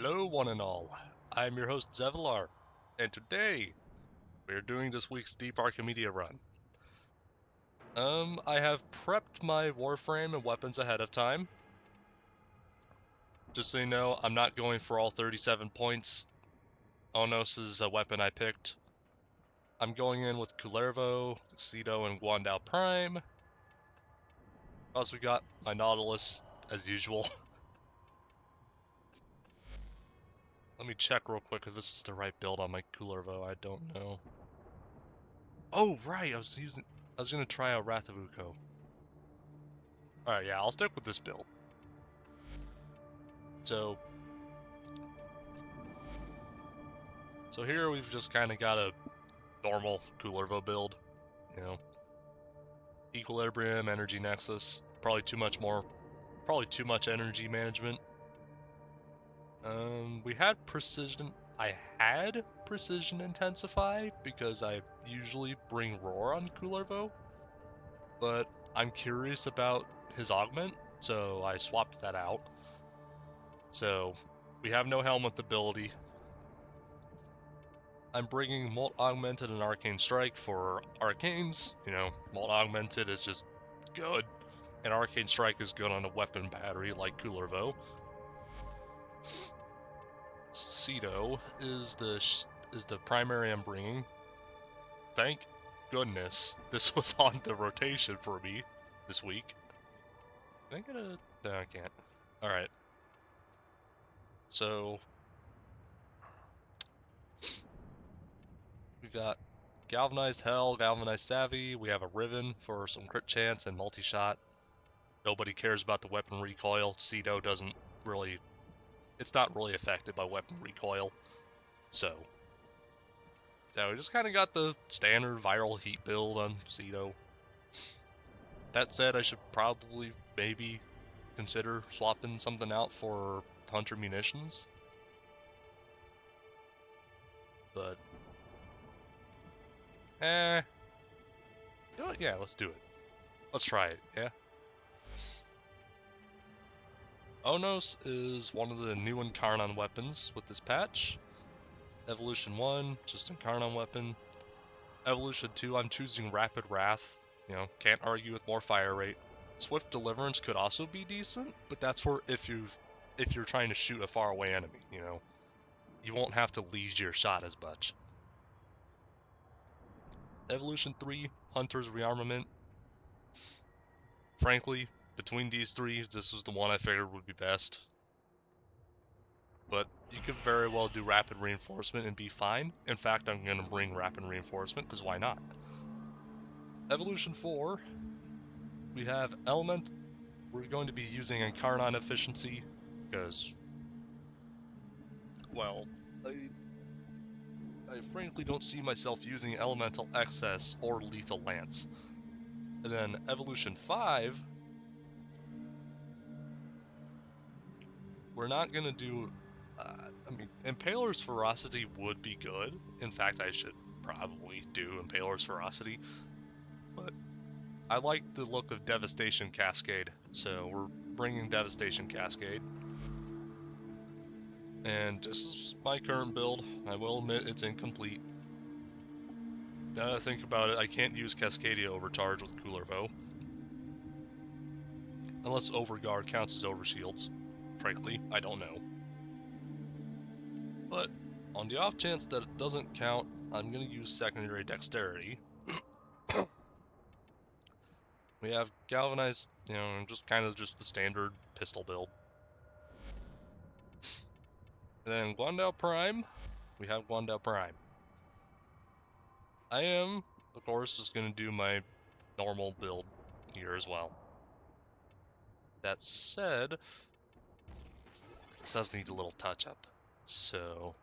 Hello, one and all. I'm your host, Zevilar, and today we're doing this week's Deep Archimedea run. I have prepped my Warframe and weapons ahead of time. Just so you know, I'm not going for all 37 points. Onos is a weapon I picked. I'm going in with Kullervo, Cedo, and Guandao Prime. Also got my Nautilus, as usual. Let me check real quick if this is the right build on my Kullervo. I don't know. Oh, right, I was gonna try out Rathavuko. Alright, yeah, I'll stick with this build. So here we've just kind of got a normal Kullervo build, you know, equilibrium, energy nexus, probably too much energy management. We had precision. I had precision intensify because I usually bring roar on Kullervo, but I'm curious about his augment, so I swapped that out. So we have no helmet ability. I'm bringing Molt Augmented and Arcane Strike for Arcanes. You know, Molt Augmented is just good, and Arcane Strike is good on a weapon battery like Kullervo. Cedo is the primary I'm bringing. Thank goodness this was on the rotation for me this week. Can I get a... No, I can't. Alright. So we've got Galvanized Hell, Galvanized Savvy, we have a Riven for some crit chance and multi-shot. Nobody cares about the weapon recoil. Cedo doesn't really... It's not really affected by weapon recoil. So we just kind of got the standard viral heat build on Cedo. That said, I should probably maybe consider swapping something out for Hunter munitions. But... you know what? Yeah, let's do it. Let's try it, yeah? Onos is one of the new Incarnon weapons with this patch. Evolution 1, just Incarnon weapon. Evolution 2, I'm choosing Rapid Wrath. You know, can't argue with more fire rate. Swift Deliverance could also be decent, but that's for if you're trying to shoot a far away enemy, you know. You won't have to lead your shot as much. Evolution 3, Hunter's Rearmament. Frankly, between these three, this was the one I figured would be best. But you could very well do Rapid Reinforcement and be fine. In fact, I'm going to bring Rapid Reinforcement, because why not? Evolution 4, we have Element. We're going to be using Incarnon Efficiency, because, well, I frankly don't see myself using Elemental Excess or Lethal Lance. And then Evolution 5, we're not going to do... I mean, Impaler's Ferocity would be good. In fact, I should probably do Impaler's Ferocity. But I like the look of Devastation Cascade, so we're bringing Devastation Cascade. And this is my current build. I will admit it's incomplete. Now that I think about it, I can't use Cascadia Overcharge with Kullervo. Unless Overguard counts as Overshields. Frankly, I don't know. But on the off chance that it doesn't count, I'm going to use Secondary Dexterity. We have Galvanized, you know, just the standard pistol build. And then Guandao Prime, we have Guandao Prime. I am, of course, just going to do my normal build here as well. That said, this does need a little touch-up, so...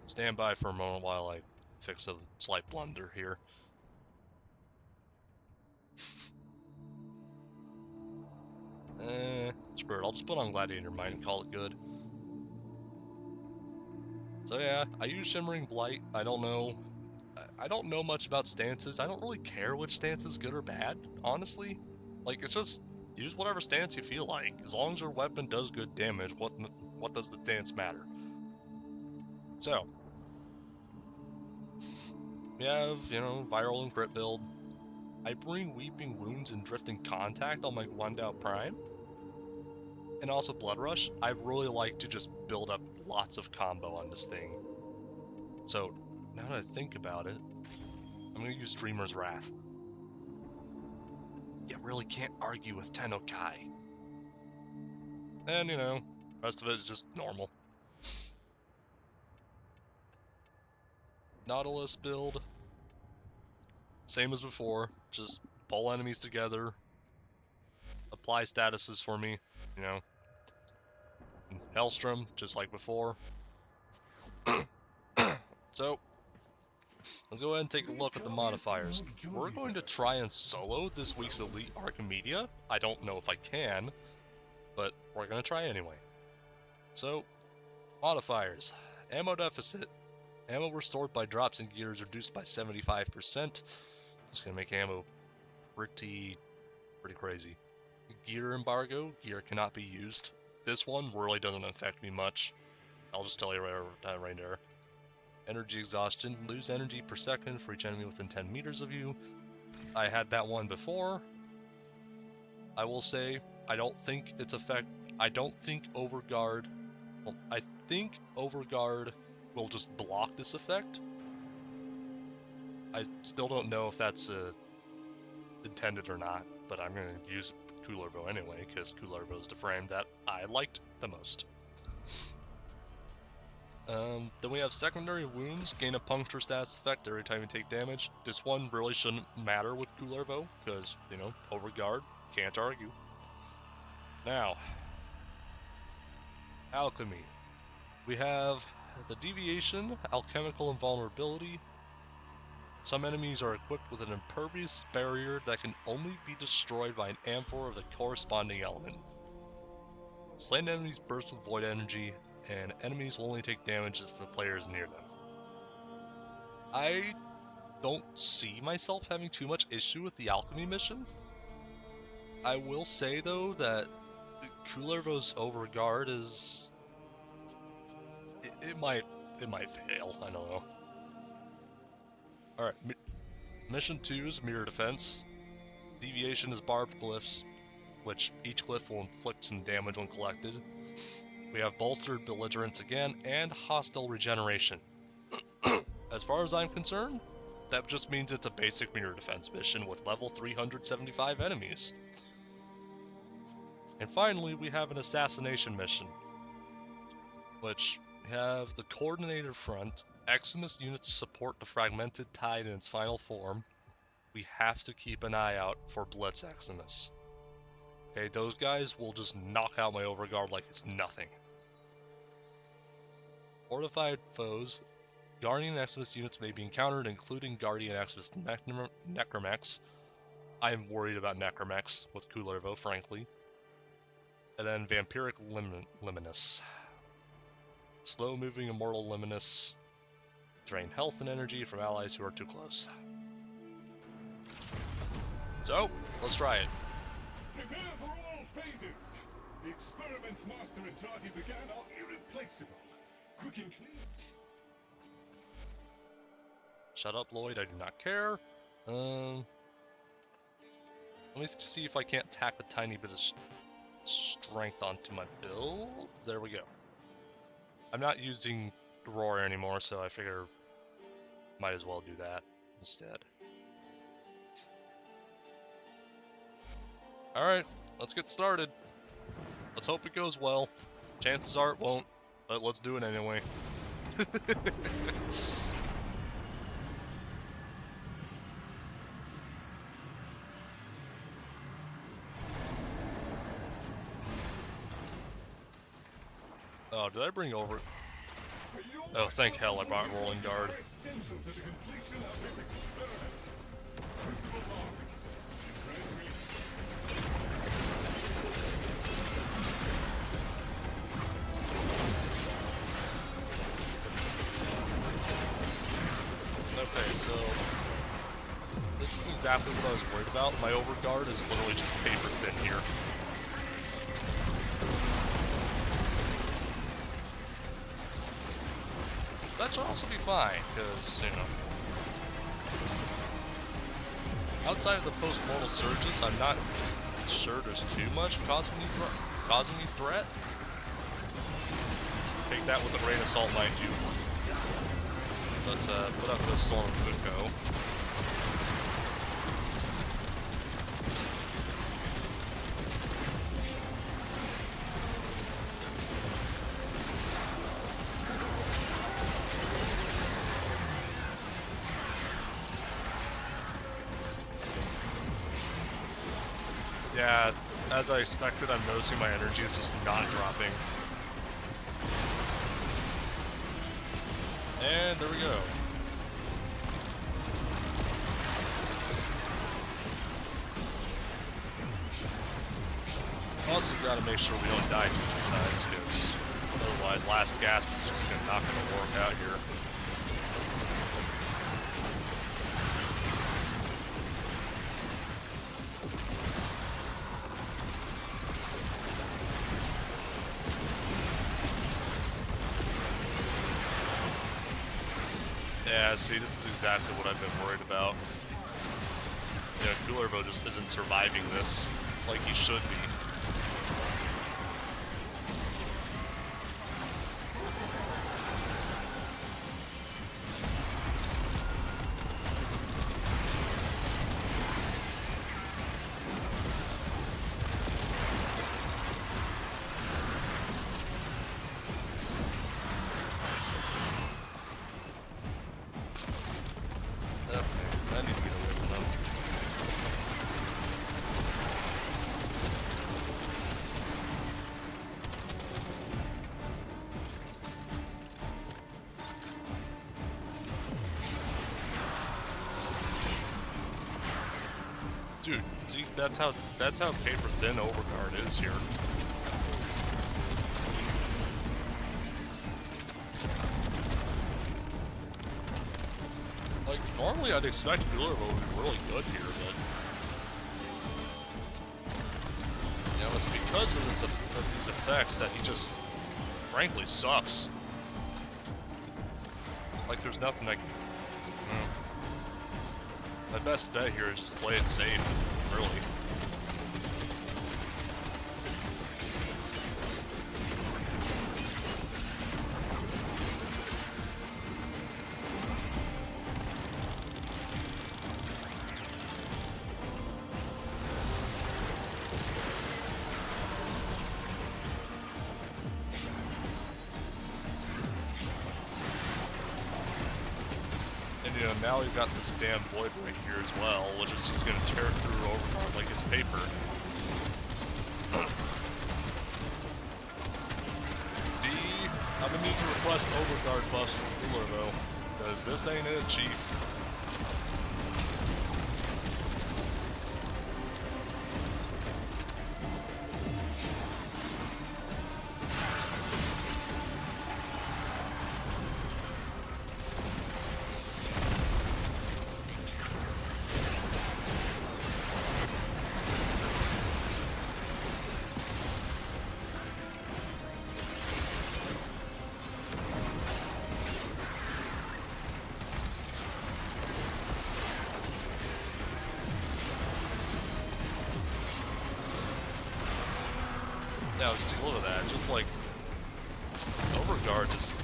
stand by for a moment while I fix a slight blunder here. Screw it, I'll just put on Gladiator Might and call it good. So yeah, I use Shimmering Blight. I don't know much about stances. I don't really care which stance is good or bad, honestly. Like, it's just use whatever stance you feel like. As long as your weapon does good damage, what does the stance matter? So, we have, viral and crit build. I bring Weeping Wounds and Drifting Contact on my 1-out Prime. And also Blood Rush. I really like to just build up lots of combo on this thing. So, now that I think about it, I'm going to use Dreamer's Wrath. You really can't argue with Tennokai. And, rest of it is just normal. Nautilus build. Same as before, just pull enemies together. Apply statuses for me, Hellstrom, just like before. So, let's go ahead and take a look at the modifiers. We're going to try and solo this week's Elite Archimedea. I don't know if I can, but we're going to try anyway. So, modifiers. Ammo deficit. Ammo restored by drops in gear is reduced by 75%. It's going to make ammo pretty crazy. Gear embargo. Gear cannot be used. This one really doesn't affect me much. I'll just tell you right there. Energy exhaustion. Lose energy per second for each enemy within 10 meters of you. I had that one before. I will say, I don't think Overguard... Well, I think Overguard will just block this effect. I still don't know if that's intended or not, but I'm going to use Kullervo anyway, because Kullervo is the frame that I liked the most. Then we have secondary wounds, gain a puncture status effect every time you take damage. This one really shouldn't matter with Kullervo, because, Overguard, can't argue. Now, Alchemy. We have the Deviation, Alchemical Invulnerability. Some enemies are equipped with an impervious barrier that can only be destroyed by an amphor of the corresponding element. Slain enemies burst with void energy, and enemies will only take damage if the player is near them. I don't see myself having too much issue with the alchemy mission. I will say though that Kullervo's Overguard is... It might fail, I don't know. Alright, mission 2 is Mirror Defense. Deviation is Barbed Glyphs, which each glyph will inflict some damage when collected. We have Bolstered Belligerence again, and Hostile Regeneration. As far as I'm concerned, that just means it's a basic Mirror Defense mission with level 375 enemies. And finally, we have an Assassination mission, which we have the Coordinated Front. Eximus units support the Fragmented Tide in its final form. We have to keep an eye out for Blitz Eximus. Okay, those guys will just knock out my Overguard like it's nothing. Fortified foes. Guardian Eximus units may be encountered, including Guardian Eximus Necromex. I'm worried about Necromex with Kullervo, frankly. And then Vampiric Liminus. Slow-moving Immortal Liminus. Drain health and energy from allies who are too close. So, let's try it. Prepare for all phases! The experiments Master and Tarty began are irreplaceable. Quick and clean. Shut up, Lloyd, I do not care. Let me see if I can't tack a tiny bit of strength onto my build. There we go. I'm not using Roar anymore, so I figure might as well do that instead. Alright, let's get started. Let's hope it goes well. Chances are it won't, but let's do it anyway. Oh, did I bring over... Oh, thank hell I brought Rolling Guard. Essential to the completion of this experiment. Crucible locked. Transmit. Okay, so this is exactly what I was worried about. My Overguard is literally just paper thin here. That should also be fine, because, you know, outside of the post-mortal surges, I'm not sure there's too much causing me threat. Take that with a grain of salt, mind you. Let's put up the storm could go. Yeah, as I expected, I'm noticing my energy is just not dropping. And there we go. Also, gotta make sure we don't die too many times, because otherwise, last gasp is just not gonna work out here. Yeah, see, this is exactly what I've been worried about. Yeah, Kullervo just isn't surviving this like he should be. I need to get away from them. Dude, see, that's how paper thin Overguard is here. Like, normally I'd expect Kullervo would be really good here, but you know, it's because of these effects that he just frankly sucks. Like, there's nothing I can. My best bet here is just play it safe, really. And you know, now we've got this damn void right here as well, which is just gonna tear through Overguard like it's paper. D, I'm gonna need to request Overguard buffs from Kullervo, because this ain't it, Chief. Now, just look at that. Just like Overguard is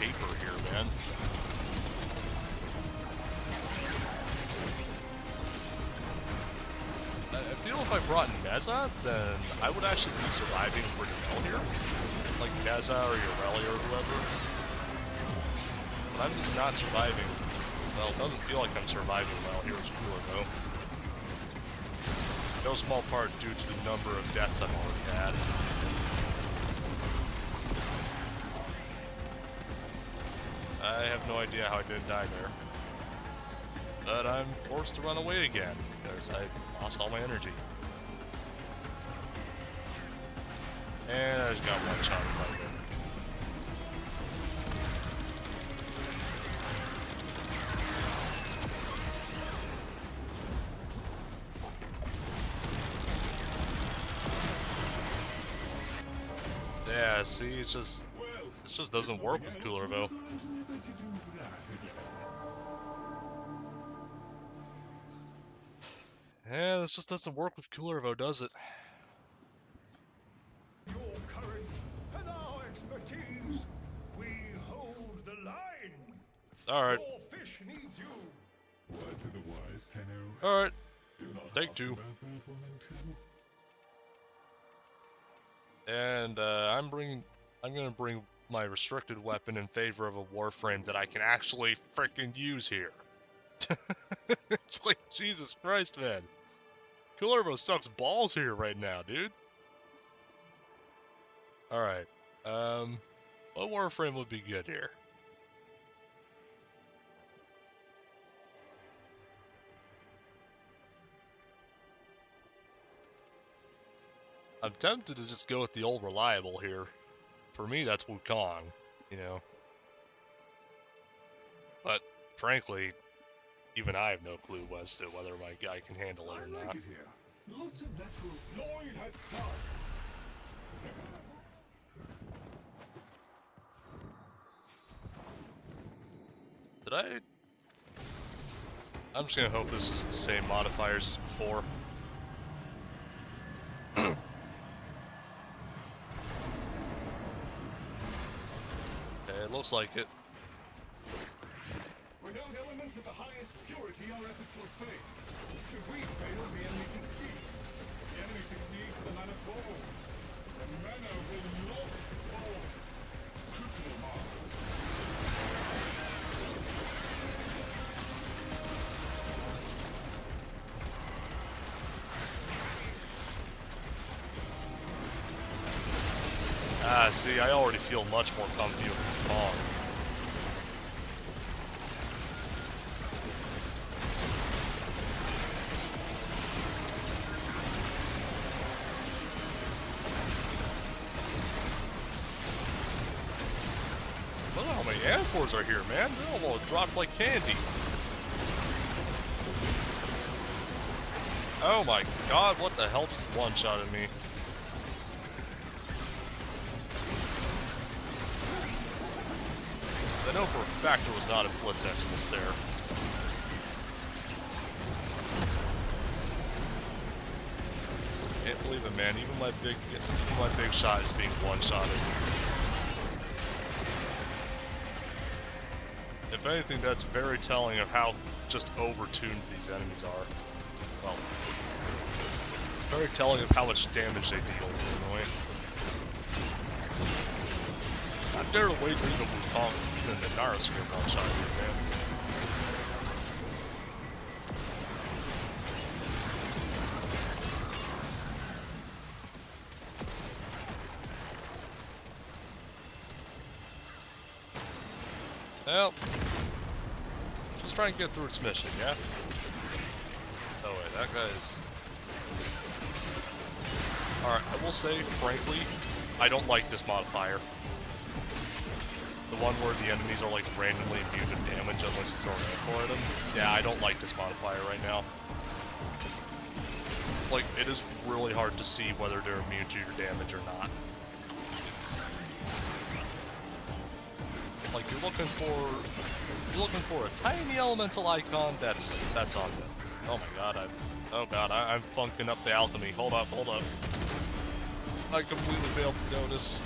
paper here, man. I feel if I brought Neza, then I would actually be surviving pretty well here. Like Neza or Ureli or whoever. But I'm just not surviving. Well, it doesn't feel like I'm surviving well here as Kullervo. No small part due to the number of deaths I've already had. I have no idea how I didn't die there. But I'm forced to run away again, because I lost all my energy. And I just got one shot by it. Yeah, see, it's just This just doesn't work with Kullervo. Never to do that again. Yeah, this just doesn't work with Kullervo, does it? Your courage and our expertise, we hold the line. Alright, Your fish needs you. Word to the wise, Tenno. alright. Do not Take ask two. about that woman too. And I'm gonna bring my restricted weapon in favor of a Warframe that I can actually freaking use here. It's like, Jesus Christ, man. Kullervo sucks balls here right now, dude. Alright. What Warframe would be good here? I'm tempted to just go with the old reliable here. For me, that's Wukong, you know. But, frankly, even I have no clue as to whether my guy can handle it or I like not. it here. Lots of natural. Lloyd has done. Did I... I'm just gonna hope this is the same modifiers as before. Okay, it looks like it. Without elements of the highest purity, our efforts will fail. Should we fail, the enemy succeeds. If the enemy succeeds, the mana falls. The mana will not fall. Crucible Mars. Ah, see, I already feel much more comfy with Wukong. Look at how many Amphors are here, man. They're all dropped like candy. Oh my god, what the hell just one-shotted me? I know for a fact there was not a Blitz Exodus there. Can't believe it, man. Even my big shot is being one-shotted. If anything, that's very telling of how just over-tuned these enemies are. Well, very telling of how much damage they deal, anyway. I dare to wager even Wukong, even the Naruto get one shot here, man. Well, just try and get through its mission, yeah? Oh wait, that guy's... Alright, I will say, frankly, I don't like this modifier. The one where the enemies are like randomly immune to damage unless you throw an aircore at them. Yeah, I don't like this modifier right now. Like, it is really hard to see whether they're immune to your damage or not. Like, you're looking for a tiny elemental icon, that's on them. Oh my god, I'm funking up the alchemy. Hold up. I completely failed to notice.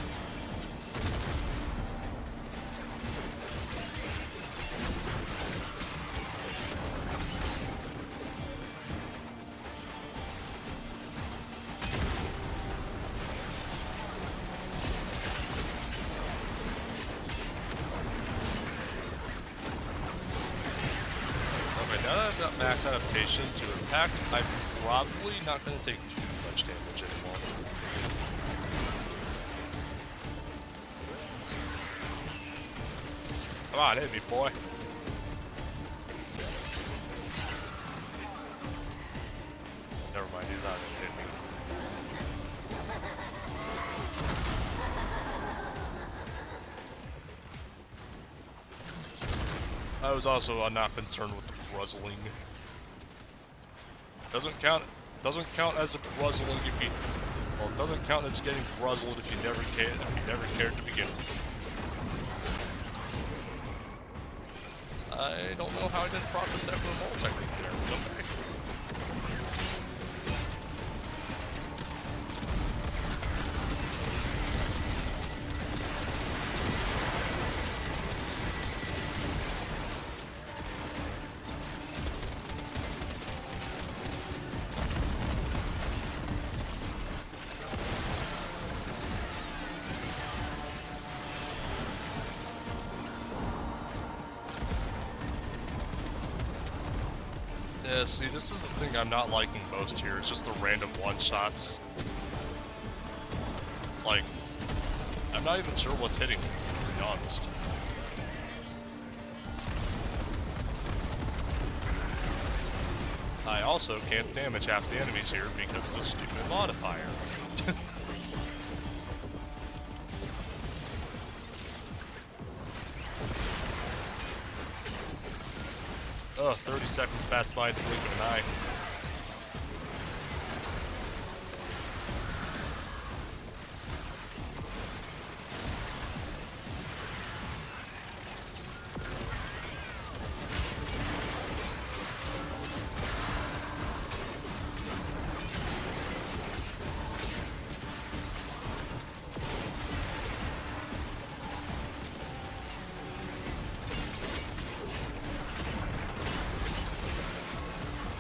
Now that I've got max adaptation to impact, I'm probably not going to take too much damage anymore. Come on, hit me, boy. Never mind, he's not going to hit me. I was also not concerned with the bruzzling. Doesn't count as a bruzzling if you... Well, it doesn't count as getting bruzzled if you never cared to begin with. I don't know how I didn't process that for a moral technique there. Okay. Yeah, see, this is the thing I'm not liking most here. It's just the random one-shots. Like, I'm not even sure what's hitting me, to be honest. I also can't damage half the enemies here because of the stupid modifier. Oh, 30 seconds passed by in the blink of an eye.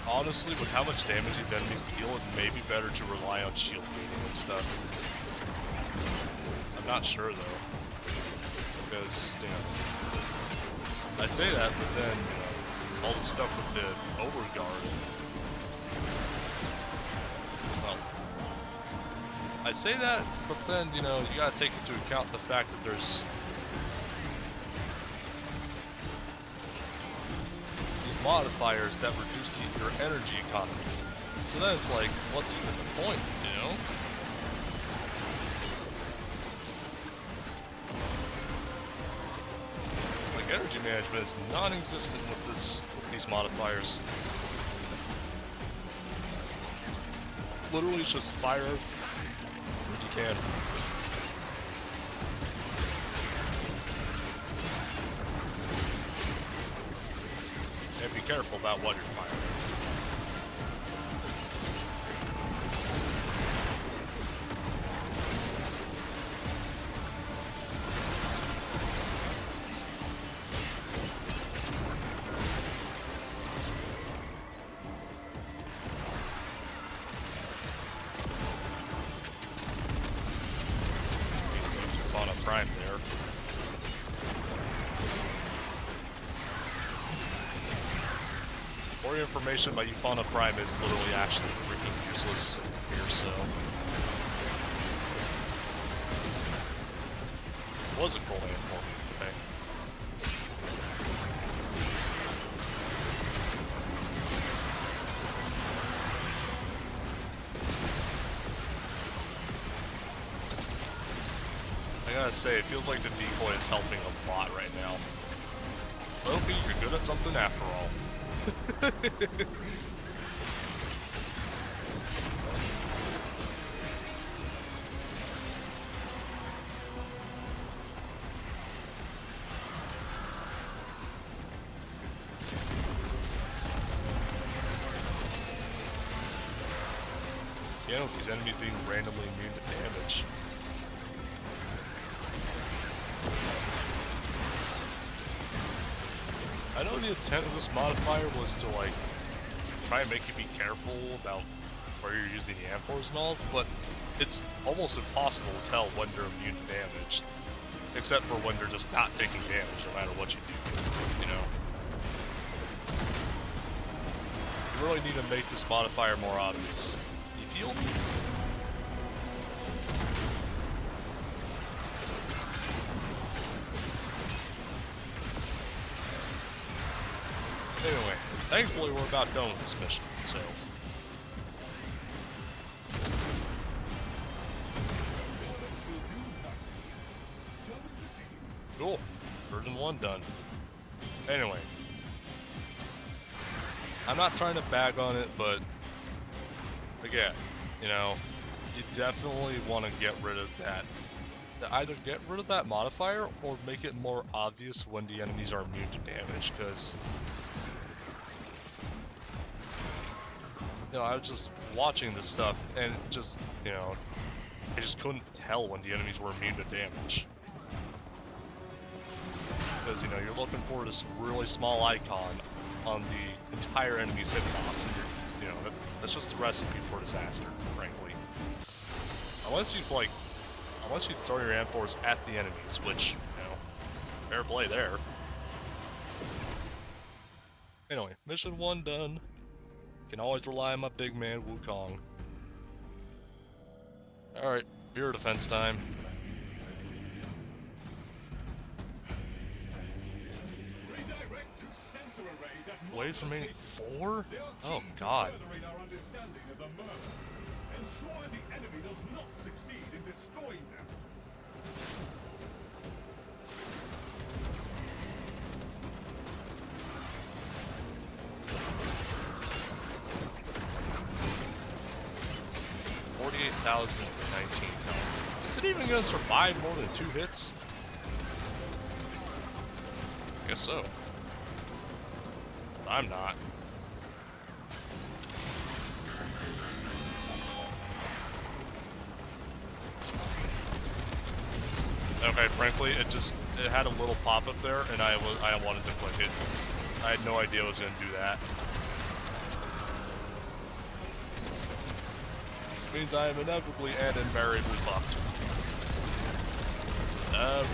Honestly, with how much damage these enemies deal, it may be better to rely on shield baiting and stuff. I'm not sure though, because, you know, I say that, but then, you know, all the stuff with the overguard. Well, I say that, but then, you know, you gotta take into account the fact that there's modifiers that reduce your energy economy. So then it's like, what's even the point, you know? Like, energy management is non-existent with these modifiers. Literally, it's just fire when you can. And be careful about what you're firing. On a prime there. More information about Eufauna Prime is literally actually freaking useless here, so. Was a cool name for me, okay. I gotta say, it feels like the decoy is helping a lot right now. Well, okay, you're good at something after all. Yeah, with these enemies being randomly immune to damage. I know the intent of this modifier was to, like, try and make you be careful about where you're using the amphors and all, but it's almost impossible to tell when they're immune to damage. Except for when they're just not taking damage, no matter what you do, you know? You really need to make this modifier more obvious. You feel? Anyway, thankfully we're about done with this mission, so. Cool. Version 1 done. Anyway. I'm not trying to bag on it, but again, you know, you definitely want to get rid of that to either get rid of that modifier or make it more obvious when the enemies are immune to damage, because I was just watching this stuff and it just, I just couldn't tell when the enemies were immune to damage. Because, you're looking for this really small icon on the entire enemy's hitbox, and that's just a recipe for disaster, frankly. Unless you throw your amphors at the enemies, which, fair play there. Anyway, mission 1 done. Can always rely on my big man Wukong. Alright, beer defense time. Waves remaining 4? Oh god. Ensure the enemy does not succeed in destroying them. $48,019. Is it even gonna survive more than 2 hits? I guess so. I'm not. Okay, frankly, it had a little pop-up there, and I wanted to click it. I had no idea it was gonna do that. Means I am inevitably and invariably fucked.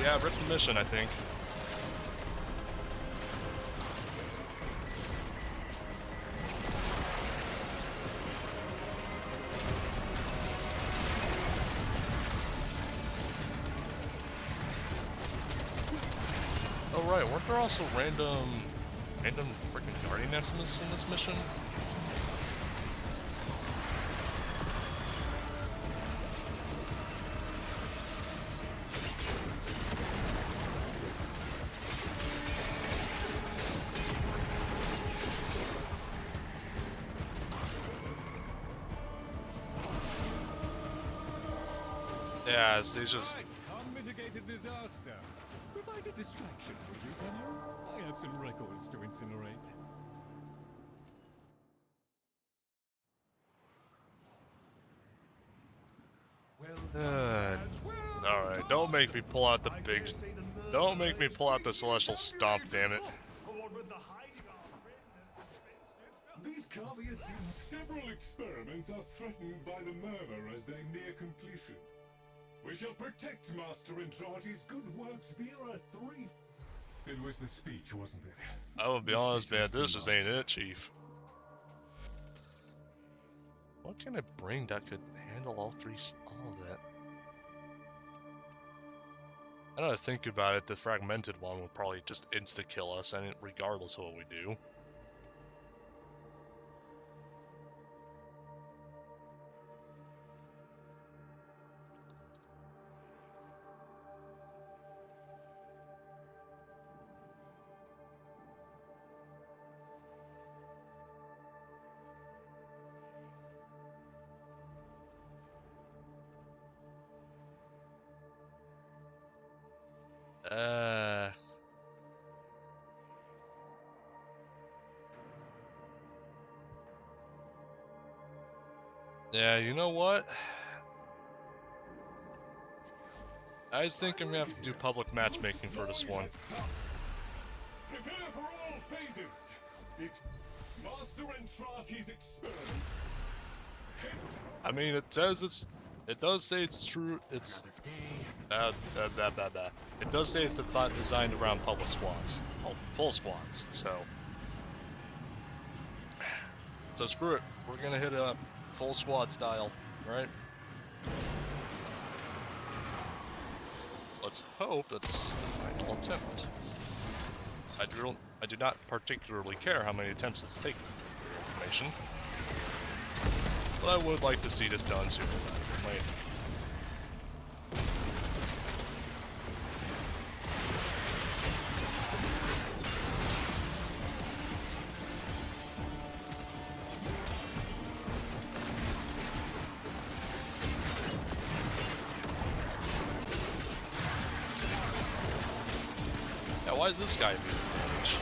Yeah, rip the mission, I think. Oh right, weren't there also random freaking Guardian Maximus in this mission? Yeah, they just... Unmitigated disaster. Provide a distraction, would you, Daniel? I have some records to incinerate. Alright, don't make me pull out the big... Don't make me pull out the Celestial Stomp, damn it. These caviars seem... Several experiments are threatened by the murmur as they near completion. We shall protect Master Entrati's good works via a 3... It was the speech, wasn't it? I will be honest, man, this just ain't it, Chief. What can I bring that could handle all of that? I don't think about it, the fragmented one would probably just insta-kill us, and regardless of what we do. Yeah, you know what? I think I'm gonna have to do public matchmaking for this one. Prepare for all phases. Master Entrati's experiment. I mean, it does say it's true. It's It does say it's designed around public squads, full squads. So screw it. We're gonna hit a full squad style, right? Let's hope that this is the final attempt. I do not particularly care how many attempts it's taken for your information, but I would like to see this done sooner rather than later. Why is this guy immune to damage?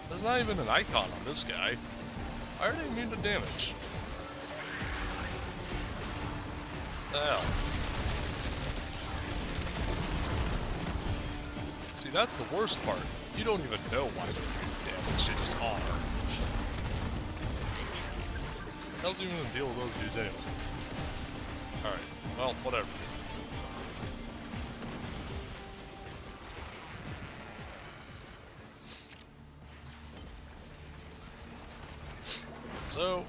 There's not even an icon on this guy. Why are they immune to damage? The hell? See, that's the worst part. You don't even know why they're immune to damage, they just are. How's he even gonna deal with those dudes anyway? Alright, well, whatever. So,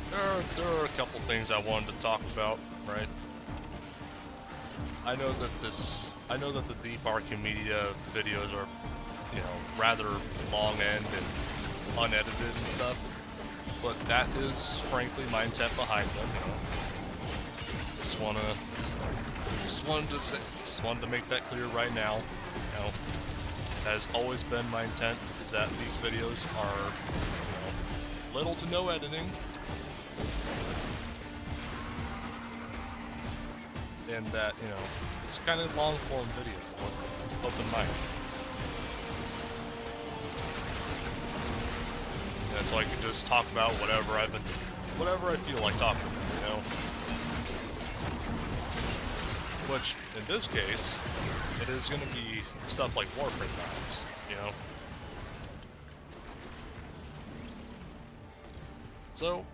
there are a couple things I wanted to talk about, right? I know that the Deep Archimedea videos are, you know, rather long end and unedited and stuff, but that is frankly my intent behind them. You know, just wanted to make that clear right now. You know, has always been my intent is that these videos are, you know, little to no editing, and that, you know, it's kind of long form video with open mic. And so I can just talk about whatever I feel like talking about, you know? Which, in this case, it is going to be stuff like Warframe mods, you know? So,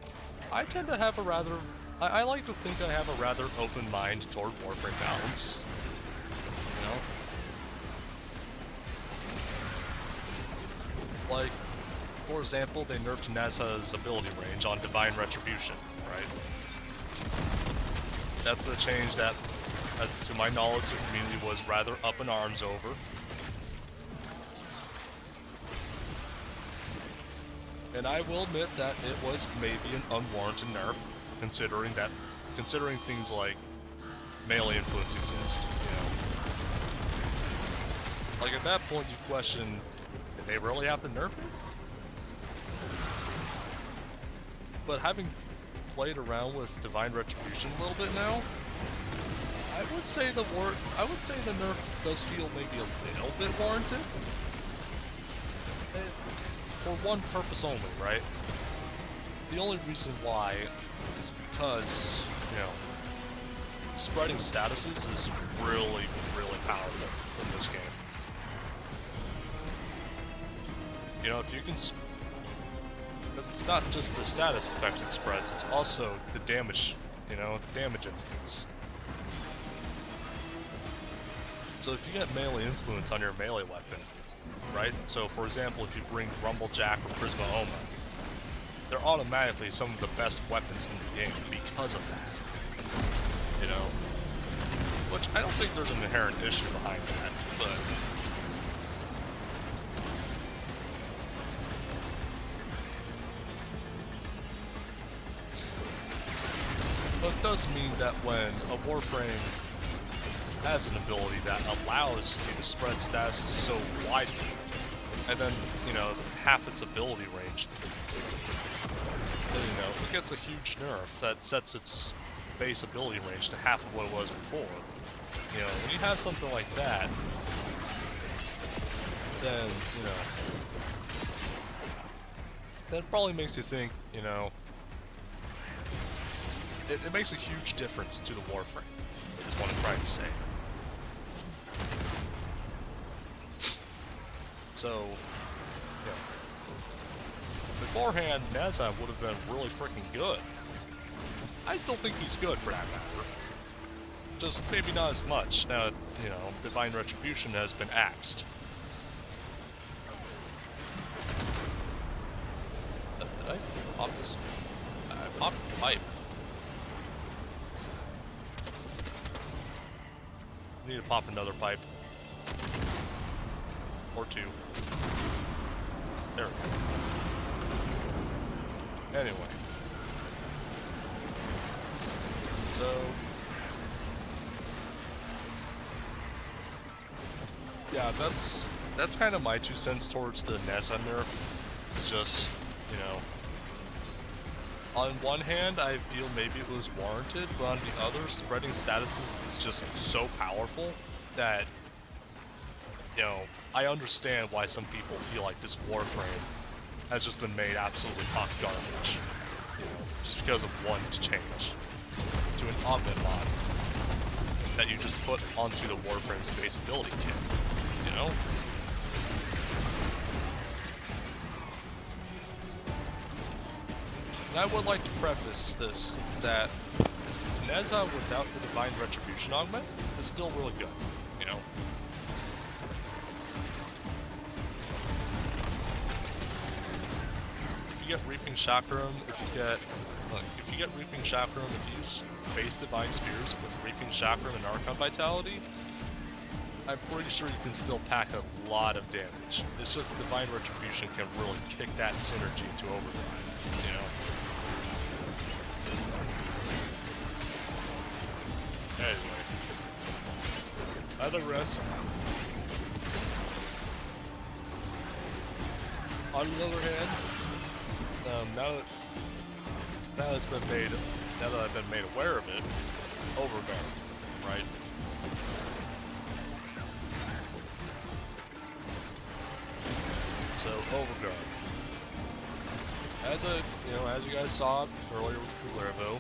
I tend to have a rather... I like to think I have a rather open mind toward Warframe balance, you know? Like, for example, they nerfed Nazha's ability range on Divine Retribution, right? That's a change that, to my knowledge, the community was rather up in arms over. And I will admit that it was maybe an unwarranted nerf, considering things like melee influence exist, you know. Like at that point you question, did they really have to nerf it? But having played around with Divine Retribution a little bit now, I would say the nerf does feel maybe a little bit warranted. For one purpose only, right? The only reason why is because, you know, spreading statuses is really, really powerful in this game. You know, if you can... Because it's not just the status effect it spreads, it's also the damage, you know, damage instance. So if you get melee influence on your melee weapon, right? So for example, if you bring Rumblejack or Prisma Oma, they're automatically some of the best weapons in the game because of that. You know? Which I don't think there's an inherent issue behind that, but... But it does mean that when a Warframe has an ability that allows you to spread statuses so widely, and then, you know, half its ability range, then, you know, it gets a huge nerf that sets its base ability range to half of what it was before. You know, when you have something like that, then, you know, that probably makes you think, you know, it makes a huge difference to the Warframe, is what I'm trying to say. So, yeah. Beforehand, Nazha would have been really freaking good. I still think he's good for that matter. Just maybe not as much now that, you know, Divine Retribution has been axed. Did I pop this? I popped the pipe. I need to pop another pipe. Or two. There we go. Anyway. So... yeah, that's kind of my 2 cents towards the Nazha nerf. It's just, you know... On one hand, I feel maybe it was warranted, but on the other, spreading statuses is just so powerful that, you know, I understand why some people feel like this Warframe has just been made absolutely hot garbage, you know, just because of one change to an augment mod that you just put onto the Warframe's base ability kit, you know? And I would like to preface this, that Neza without the Divine Retribution augment is still really good, you know? If you get Reaping Chakram, if you get Reaping Chakram, if you use base Divine Spears with Reaping Chakram and Archon Vitality, I'm pretty sure you can still pack a lot of damage. It's just Divine Retribution can really kick that synergy into overdrive, you know? Anyway, I digress. On the other hand, now that I've been made aware of it, Overguard, right? So Overguard, as you guys saw earlier with Kullervo,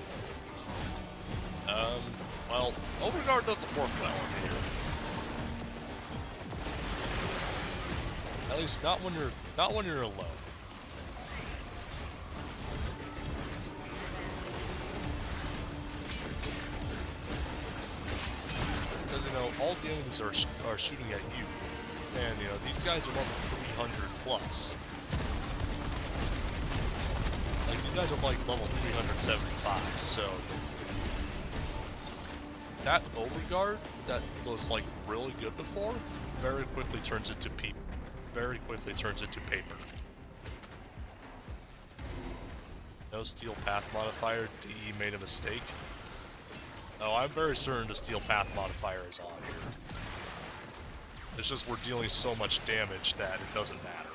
well, Overguard doesn't work well in here. At least not when you're alone. Because, you know, all the enemies are shooting at you. And, you know, these guys are level 300 plus. Like, these guys are like level 375, so that overguard that was like really good before very quickly turns into paper. No steel path modifier. DE made a mistake. Oh, I'm very certain the steel path modifier is on here. It's just we're dealing so much damage that it doesn't matter.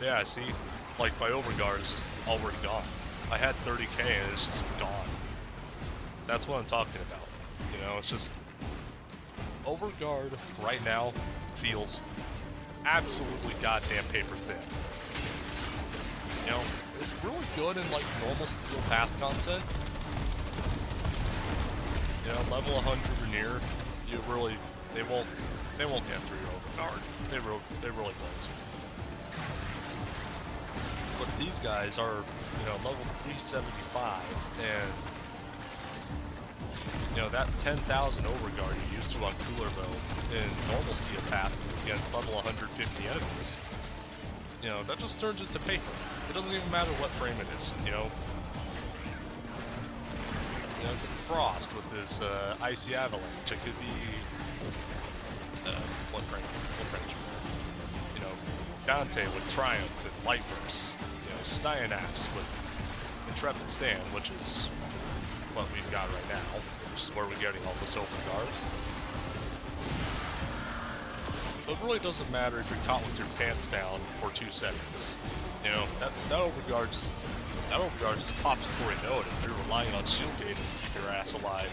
Yeah, I see. Like, my overguard is just already gone. I had 30k and it's just gone. That's what I'm talking about. You know, it's just... Overguard right now feels absolutely goddamn paper thin. You know, it's really good in, like, normal steel path content. You know, level 100 or near, they won't get through your overguard. They really won't. But these guys are, you know, level 375, and, you know, that 10,000 overguard you used to on Kullervo in normal steel path against level 150 enemies, you know, that just turns into paper. It doesn't even matter what frame it is, you know. You know, Frost with his Icy Avalanche, it could be, what frame is it? What frame is it? You know, Dante with Triumph and Lightburst, you know, Styanax with Intrepid Stand, which is what we've got right now, which is where we're getting all this overguard. But it really doesn't matter if you're caught with your pants down for 2 seconds. You know, that overguard just pops before you know it if you're relying on shield gain to keep your ass alive.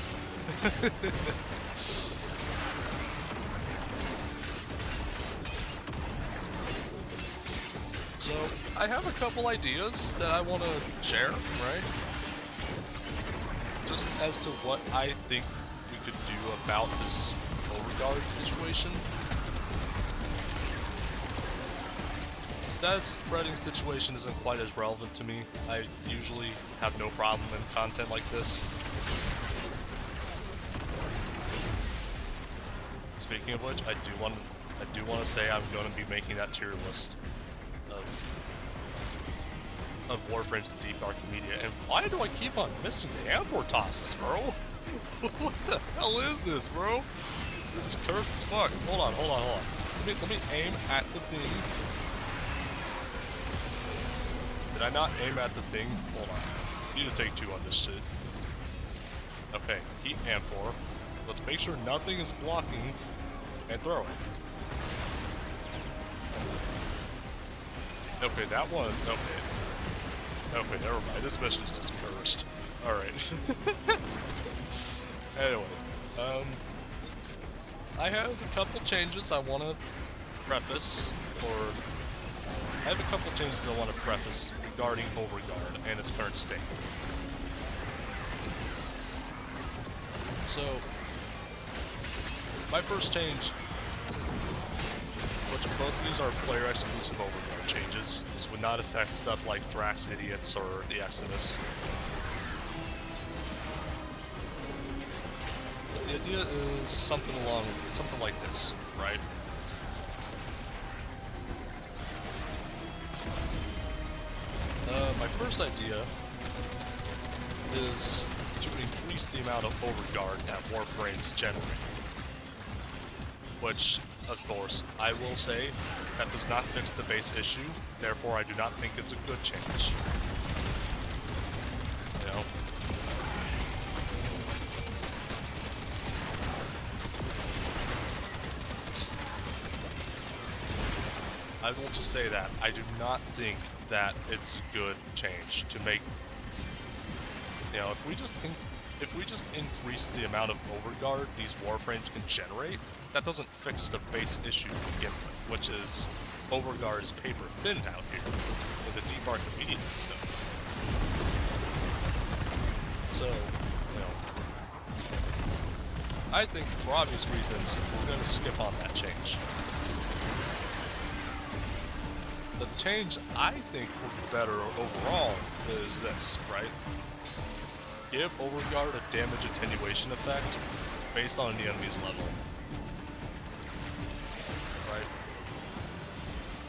So, I have a couple ideas that I want to share, right? Just as to what I think we could do about this overguard situation. The status spreading situation isn't quite as relevant to me. I usually have no problem in content like this. Speaking of which, I do want to say I'm going to be making that tier list of Warframes to Deep Archimedea. And why do I keep on missing the Ambor tosses, bro? What the hell is this, bro? This is cursed as fuck. Hold on. Let me aim at the thing. Did I not aim at the thing? Hold on. Need to take 2 on this shit. Okay, heat and 4. Let's make sure nothing is blocking and throw it. Okay, that one. Okay. Okay, never mind. This mission is just cursed. Alright. Anyway, I have a couple changes I want to preface, regarding Overguard and its current state. So, my first change, which both of these are player exclusive Overguard changes, this would not affect stuff like Drax Idiots or the Exodus. But the idea is something like this, right? My first idea is to increase the amount of Overguard that Warframes generate. Which, of course, I will say, that does not fix the base issue, therefore I do not think it's a good change. You know? I will just say that I do not think that it's a good change to make. You know, if we just increase the amount of Overguard these Warframes can generate, that doesn't fix the base issue to begin with, which is Overguard is paper thin out here with the Deep Archimedea and stuff. So, you know, I think for obvious reasons we're going to skip on that change. The change I think will be better overall is this, right? Give Overguard a damage attenuation effect based on the enemy's level. Right?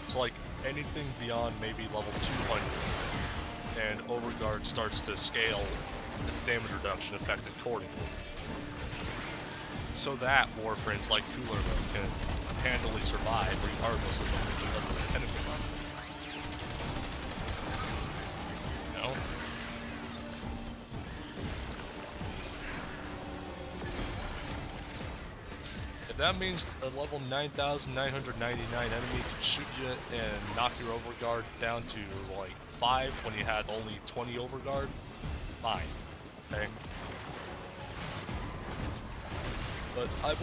So like anything beyond maybe level 200, and Overguard starts to scale its damage reduction effect accordingly. So that Warframes like Kullervo can handily survive regardless of the enemy level. You know? If that means a level 9,999 enemy can shoot you and knock your Overguard down to like 5 when you had only 20 Overguard, fine. Okay? But I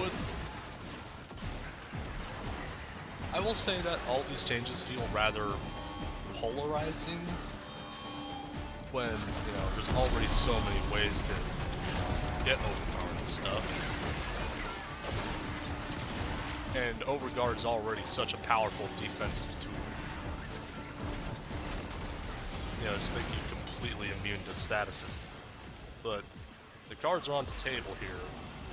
will say that all these changes feel rather polarizing when, you know, there's already so many ways to get Overguard and stuff. And Overguard is already such a powerful defensive tool. You know, just make you completely immune to statuses. But the cards are on the table here,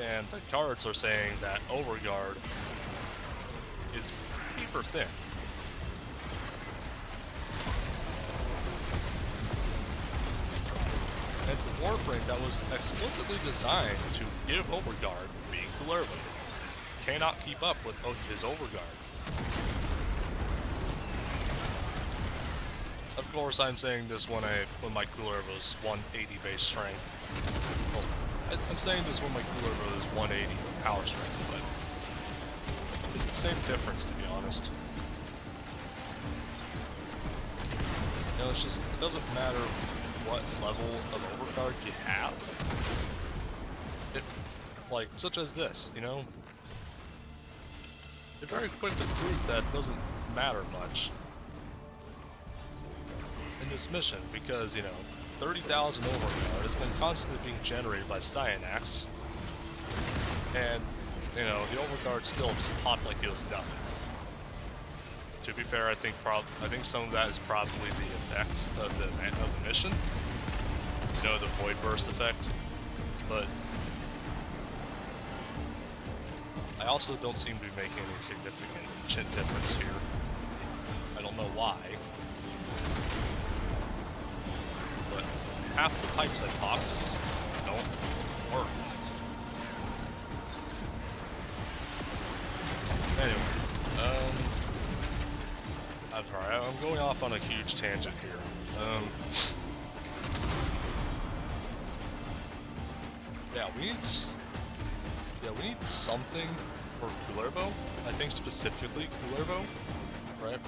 and the cards are saying that Overguard is paper thin. And the Warframe that was explicitly designed to give Overguard, being Kullervo, cannot keep up with his Overguard. Of course, I'm saying this when my Kullervo's 180 base strength. Well, I'm saying this when my Kullervo is 180 power strength, but it's the same difference, to be honest. You know, it's just, it doesn't matter what level of Overguard you have. Like, such as this, you know? You're very quick to prove that it doesn't matter much in this mission, because, you know, 30,000 Overguard has been constantly being generated by Styanax, and, you know, the Overguard still just popped like it was nothing. To be fair, I think some of that is probably the effect of the mission, you know, the Void Burst effect, but I also don't seem to be making any significant difference here. I don't know why, but half the pipes I popped just don't work. Anyway, I'm sorry, I'm going off on a huge tangent here. we need something for Kullervo. I think specifically Kullervo, right?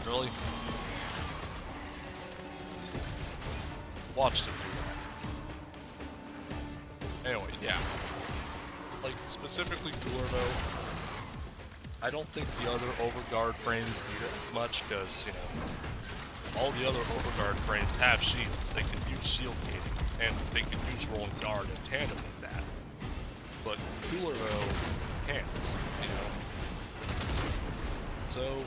Really? Watched him do that. Anyway, yeah. Like, specifically Kullervo, I don't think the other overguard frames need it as much, because, you know, all the other overguard frames have shields. They can use shield gating, and they can use rolling guard in tandem with that. But Kullervo can't, you know. So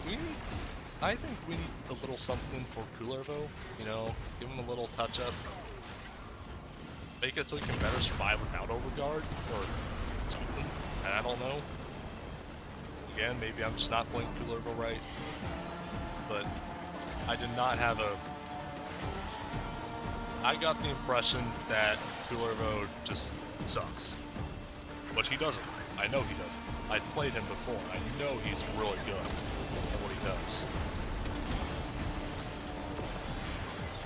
I think we need a little something for Kullervo, you know, give him a little touch up. Make it so he can better survive without overguard, or something. I don't know. Again, maybe I'm just not playing Kullervo right, but I did not have I got the impression that Kullervo just sucks. But he doesn't. I know he doesn't. I've played him before. I know he's really good at what he does.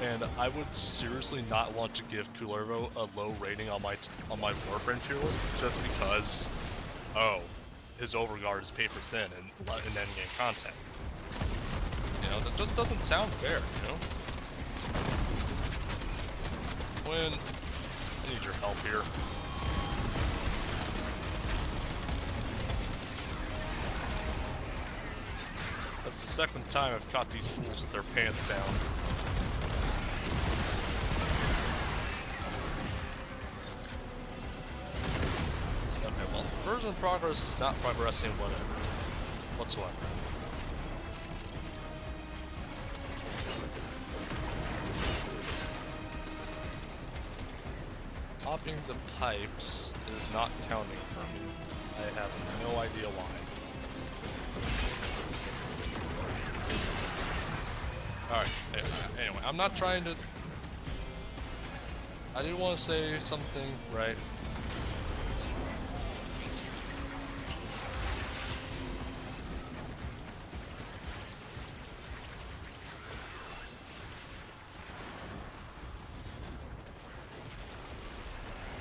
And I would seriously not want to give Kullervo a low rating on my Warframe tier list just because, oh, his overguard is paper thin and endgame content. You know, that just doesn't sound fair, you know? When I need your help here. That's the second time I've caught these fools with their pants down. Okay, well, version progress is not progressing whatsoever. Hopping the pipes is not counting for me. I have no idea why. Alright, anyway, I'm not trying to... I did want to say something, right?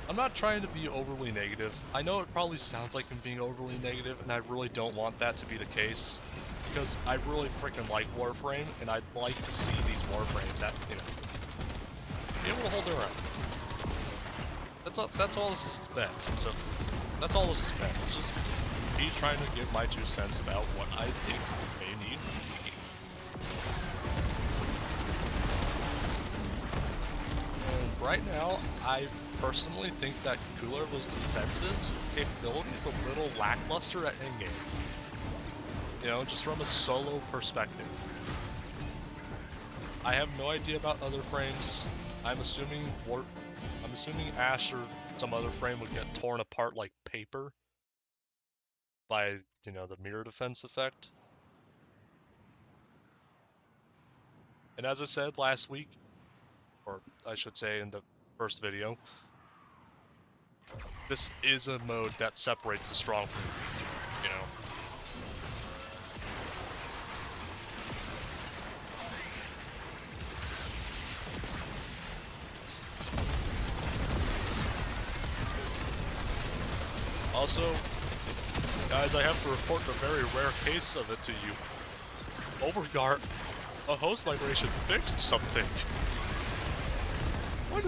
I'm not trying to be overly negative. I know it probably sounds like I'm being overly negative, and I really don't want that to be the case. Because I really freaking like Warframe, and I'd like to see these Warframes that, you know, be able to hold their own. That's all this has been. So, that's all this has been. It's just me trying to give my 2 cents about what I think may need tweaking. And right now, I personally think that Kullervo's defenses capability is a little lackluster at endgame. You know, just from a solo perspective. I have no idea about other frames. I'm assuming Ash or some other frame would get torn apart like paper by, you know, the mirror defense effect. And as I said last week, or I should say in the first video, this is a mode that separates the strong from the weak, you know. Also, guys, I have to report a very rare case of it to you. Overguard, a host migration fixed something. What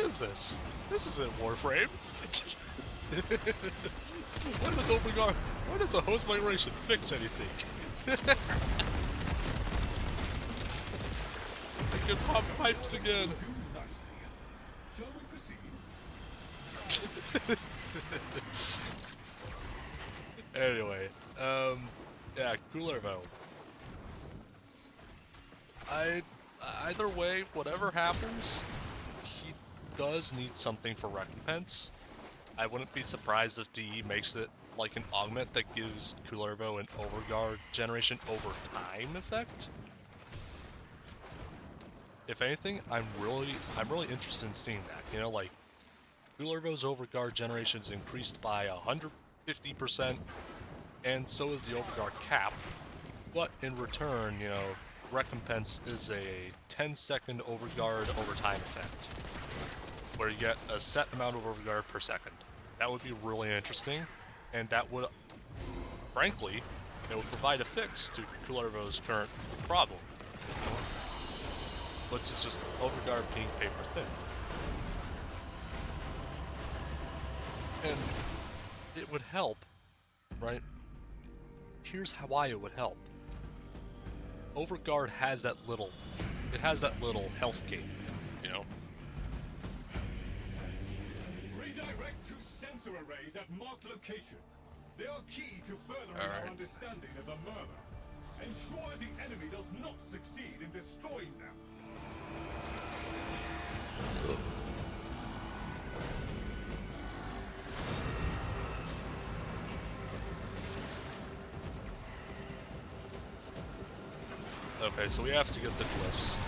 is this? This isn't Warframe. Why does a host migration fix anything? I can pop pipes again. Shall we proceed? Anyway, yeah, Kullervo. Either way, whatever happens, he does need something for recompense. I wouldn't be surprised if DE makes it like an augment that gives Kullervo an overguard generation over time effect. If anything, I'm really interested in seeing that. You know, like Kullervo's overguard generation is increased by 150%, and so is the overguard cap, But in return, you know, recompense is a 10-second overguard overtime effect, where you get a set amount of overguard per second. That would be really interesting, and that would, frankly, it would provide a fix to Kullervo's current problem, which is just overguard being paper thin. And it would help, right? Here's why it would help. Overguard has that little health gate, you know? Redirect to sensor arrays at marked location. They are key to furthering our understanding of the murmur. Ensure the enemy does not succeed in destroying them. Okay, so we have to get the glyphs.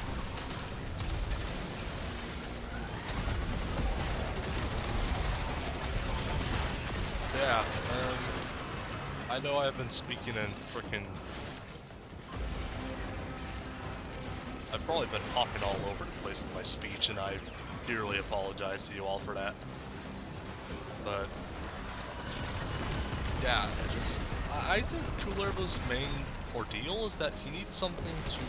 Yeah, I know I've been speaking in frickin'... I've probably been hopping all over the place with my speech, and I dearly apologize to you all for that. But... yeah, I think Kullervo's main ordeal is that he needs something to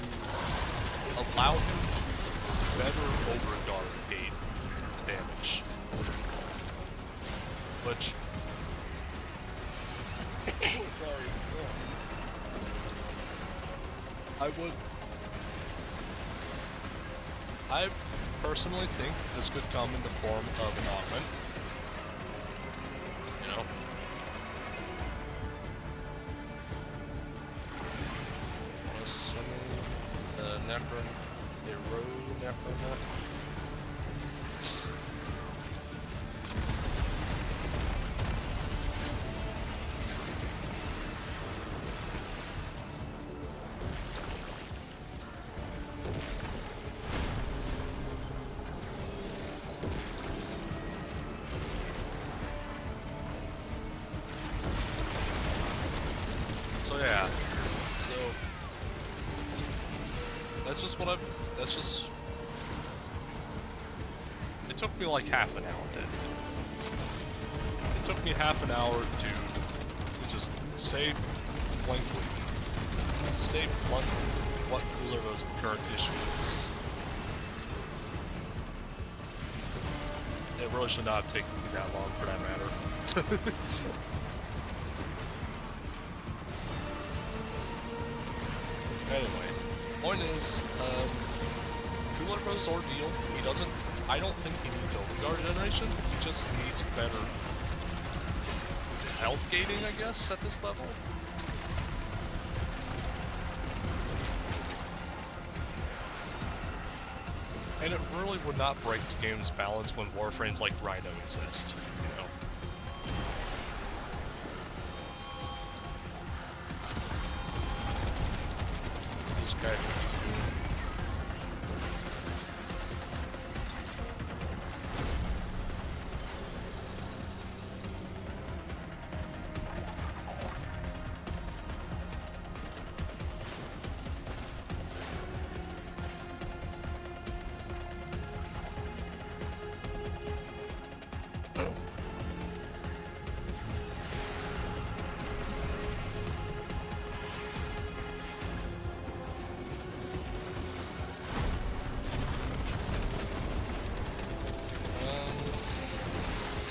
allow him to better overguard gate damage. Which... sorry. I personally think this could come in the form of an augment. You know? So yeah, so that's just, it took me like half an hour, didn't it? It took me half an hour to just say bluntly what Kullervo's current issue is. It really should not have taken me that long for that matter. Anyway, point is, Kullervo's ordeal, I don't think he needs overguard generation, he just needs better health gating, I guess, at this level. And it really would not break the game's balance when Warframes like Rhino exist, you know? Okay.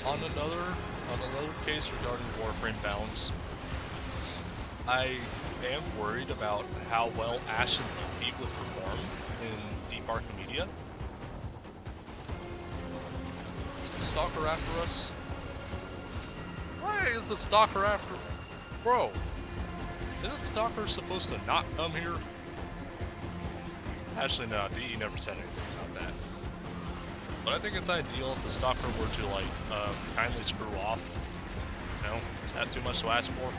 On another case regarding Warframe balance, I am worried about how well Ash and Pete would perform in Deep Archimedea. Is the Stalker after us? Why is the Stalker after... Bro, isn't Stalker supposed to not come here? Actually, no, DE never said anything about that. But I think it's ideal if the Stalker were to, like, kindly screw off. You know? Is that too much to ask for?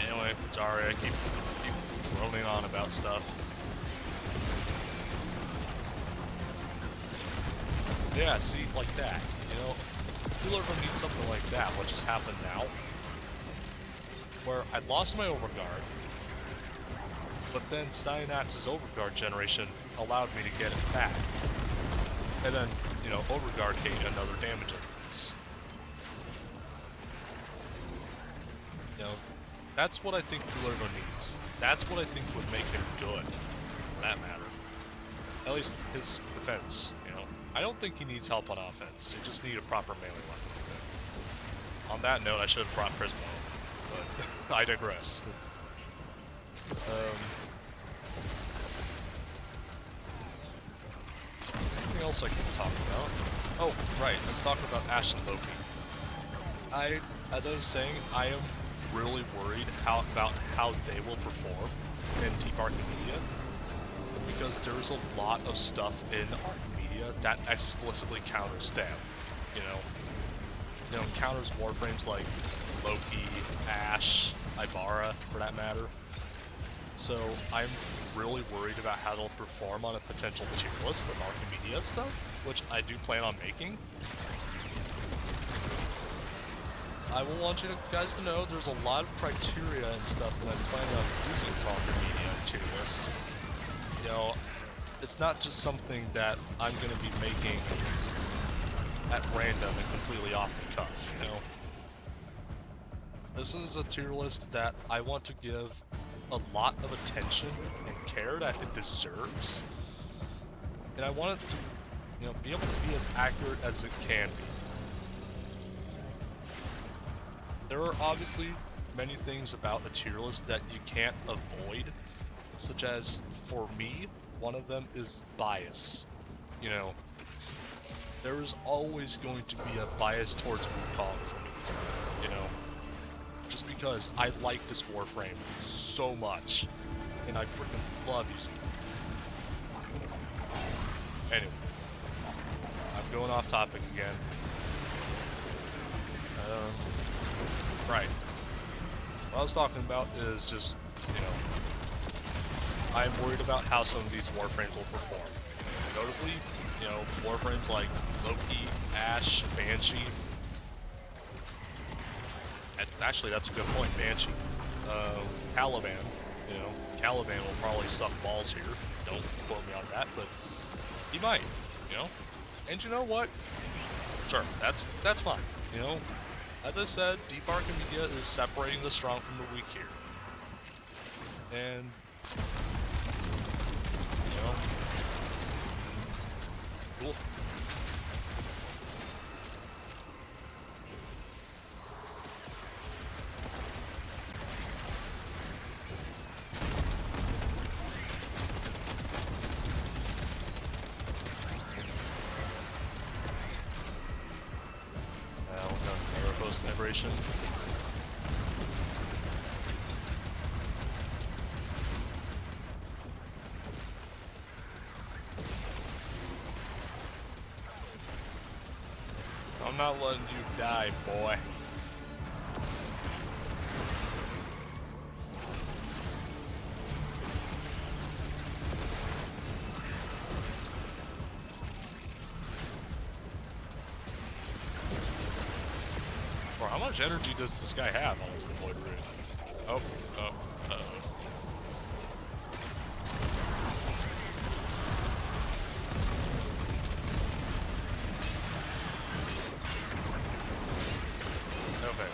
Anyway, sorry, I keep droning on about stuff. Yeah, see, like that, you know? Kullervo needs something like that, what just happened now. where I lost my overguard, but then Cyanax's overguard generation allowed me to get it back. And then, you know, overguard ate another damage instance. You know, that's what I think Kullervo needs. That's what I think would make him good, for that matter. At least his defense, you know. I don't think he needs help on offense. He just needs a proper melee weapon. On that note, I should have brought Prismo, but I digress. Anything else I can talk about? Oh, right, I was talking about Ash and Loki. As I was saying, I am really worried about how they will perform in Deep Archimedea, because there's a lot of stuff in Archimedea that explicitly counters them, you know, counters Warframes like Loki, Ash, Ibara, for that matter. So I'm really worried about how they'll perform on a potential tier list of Archimedea stuff, which I do plan on making. I will want you guys to know there's a lot of criteria and stuff that I'm planning on using for Archimedea tier list. You know, it's not just something that I'm going to be making at random and completely off the cuff, you know. This is a tier list that I want to give a lot of attention and care that it deserves. And I want it to, you know, be able to be as accurate as it can be. There are obviously many things about the tier list that you can't avoid, such as, for me, one of them is bias. You know, there is always going to be a bias towards Wukong for me, you know, just because I like this Warframe so much, and I freaking love using it. Anyway, I'm going off topic again. Right. What I was talking about is just, you know, I'm worried about how some of these Warframes will perform. Notably, you know, Warframes like Loki, Ash, Banshee. Actually, that's a good point, Banshee. Caliban, you know, Caliban will probably suck balls here. Don't quote me on that, but he might, you know. And you know what? Sure, that's fine, you know. As I said, Deep Archimedea is separating the strong from the weak here. And, you know, cool. Vibration. I'm not letting you die, boy. How much energy does this guy have on his deployed route? Oh, uh-oh. Okay.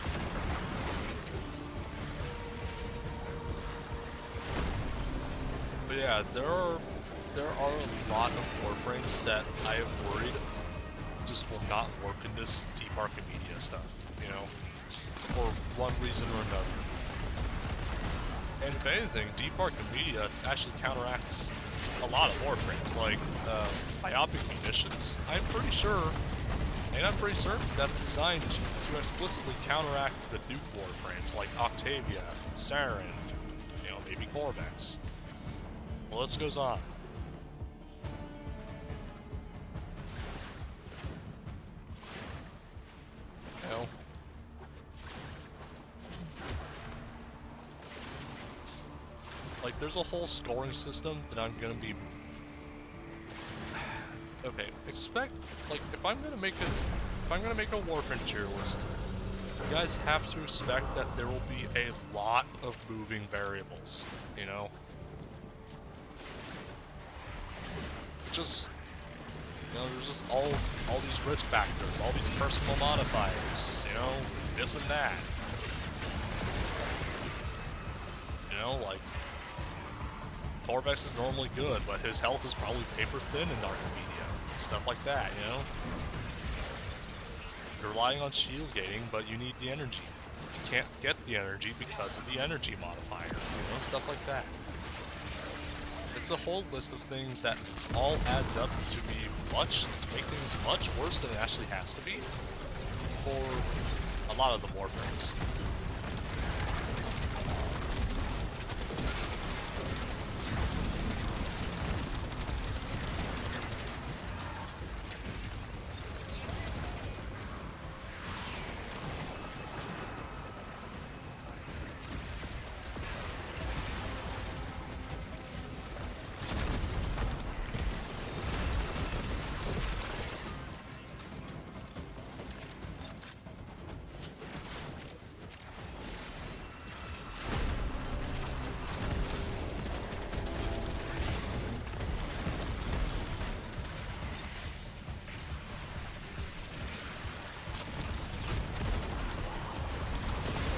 But yeah, there are a lot of Warframes that I am worried just will not work in this Deep Archimedea stuff. You know, for one reason or another. And if anything, Deep Archimedea actually counteracts a lot of Warframes, like myopic munitions. I'm pretty sure, and I'm pretty certain that's designed to explicitly counteract the nuke Warframes, like Octavia, Saren, you know, maybe Corvex. The list goes on. You know, like, there's a whole scoring system that I'm gonna be... Okay, expect, like, if I'm gonna make a Warframe tier list, you guys have to expect that there will be a lot of moving variables, you know? Just, you know, there's just all these risk factors, all these personal modifiers, you know, this and that. You know, like, Corvex is normally good, but his health is probably paper thin in Archimedea. Stuff like that, you know? You're relying on shield gating, but you need the energy. You can't get the energy because of the energy modifier, you know, stuff like that. It's a whole list of things that all adds up to make things much worse than it actually has to be for a lot of the Warframes.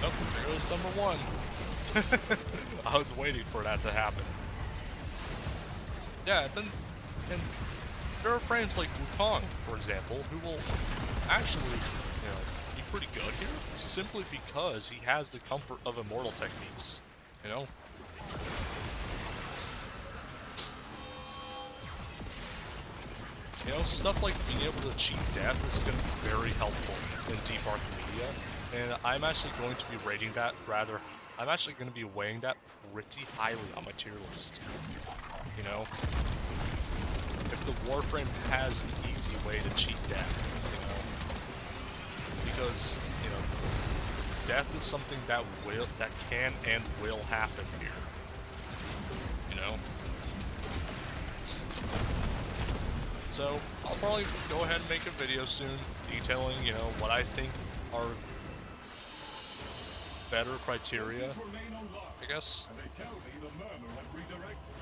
Oh, there goes number one. I was waiting for that to happen. Yeah, and there are frames like Wukong, for example, who will actually, you know, be pretty good here, simply because he has the comfort of immortal techniques, you know? You know, stuff like being able to cheat death is going to be very helpful in Deep Archimedea, and I'm actually going to be rating that I'm actually going to be weighing that pretty highly on my tier list. You know, if the Warframe has an easy way to cheat death, you know, because, you know, death is something that can and will happen here. You know? So, I'll probably go ahead and make a video soon detailing, you know, what I think are better criteria, I guess. And they tell me the murmur have redirected.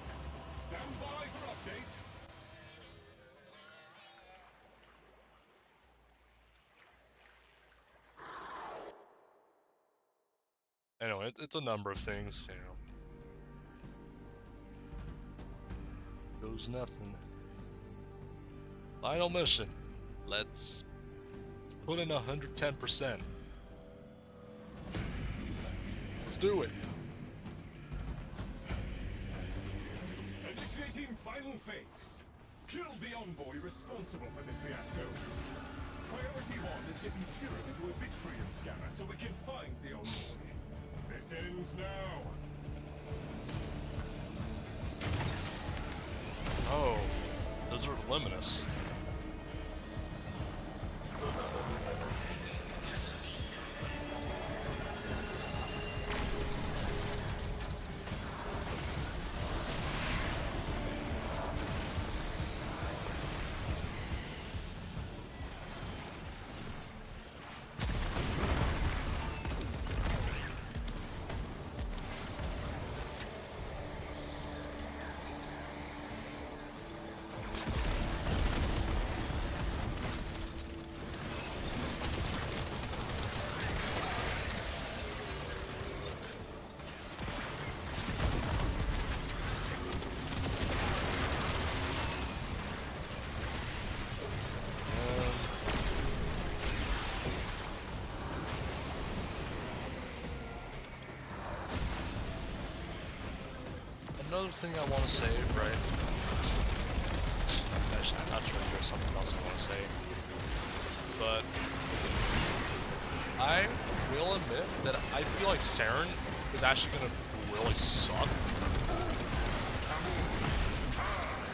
Stand by for update. Anyway, it's a number of things, you know. Goes nothing. Final mission. Let's put in 110%. Let's do it. Initiating final phase. Kill the envoy responsible for this fiasco. Priority 1 is getting Serum into a Vitrium scanner so we can find the envoy. This ends now. Oh, those are luminous. Another thing I want to say, right? Actually, I'm not sure if there's something else I want to say. But I will admit that I feel like Saren is actually going to really suck.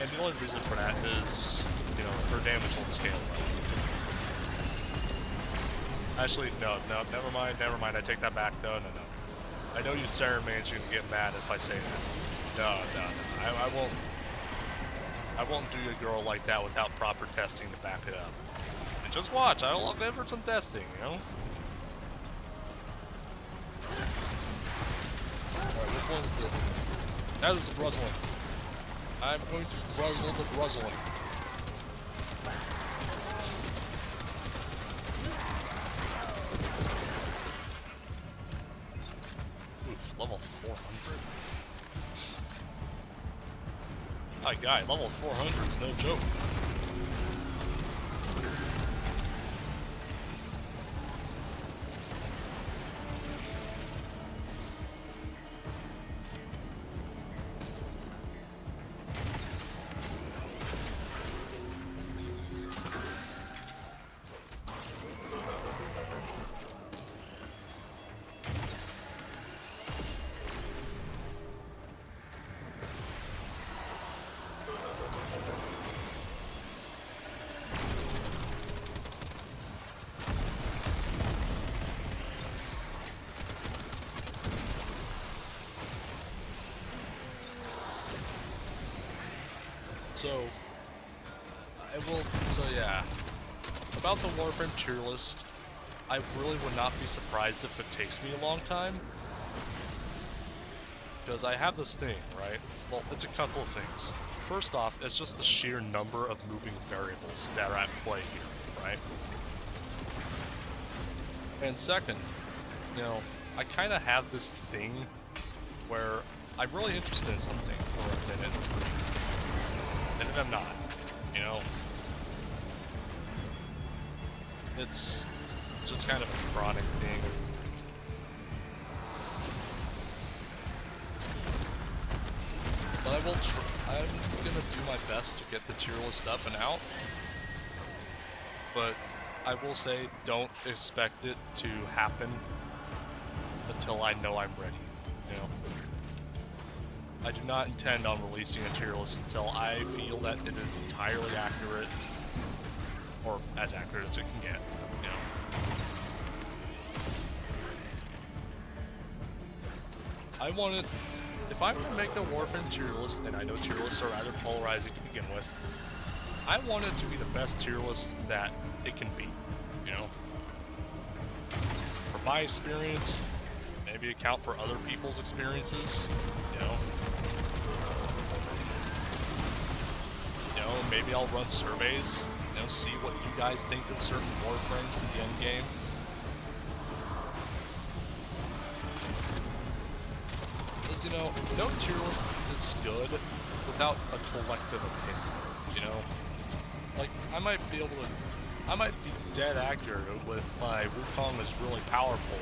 And the only reason for that is, you know, her damage won't scale well. Actually, no, never mind, I take that back. No. I know you Saren mans are going to get mad if I say that. No. I won't do a girl like that without proper testing to back it up. And just watch, I'll give her some testing, you know? Which one's the... That is the Gruzzling. I'm going to Gruzzle the Gruzzling. Oof, level 400. My guy, level 400 is no joke. So yeah, about the Warframe tier list, I really would not be surprised if it takes me a long time. Because I have this thing, right? Well, it's a couple of things. First off, it's just the sheer number of moving variables that are at play here, right? And second, you know, I kind of have this thing where I'm really interested in something for a minute, and then I'm not, you know? It's just kind of a chronic thing. But I'm gonna do my best to get the tier list up and out. But I will say, don't expect it to happen until I know I'm ready, you know? I do not intend on releasing a tier list until I feel that it is entirely accurate, or as accurate as it can get, you know? If I'm gonna make a Warframe tier list, and I know tier lists are rather polarizing to begin with, I want it to be the best tier list that it can be, you know? From my experience, maybe account for other people's experiences, you know? Maybe I'll run surveys, you know, see what you guys think of certain Warframes in the end game. Because, you know, no tier list is good without a collective opinion, you know? Like, I might be dead accurate with my Wukong is really powerful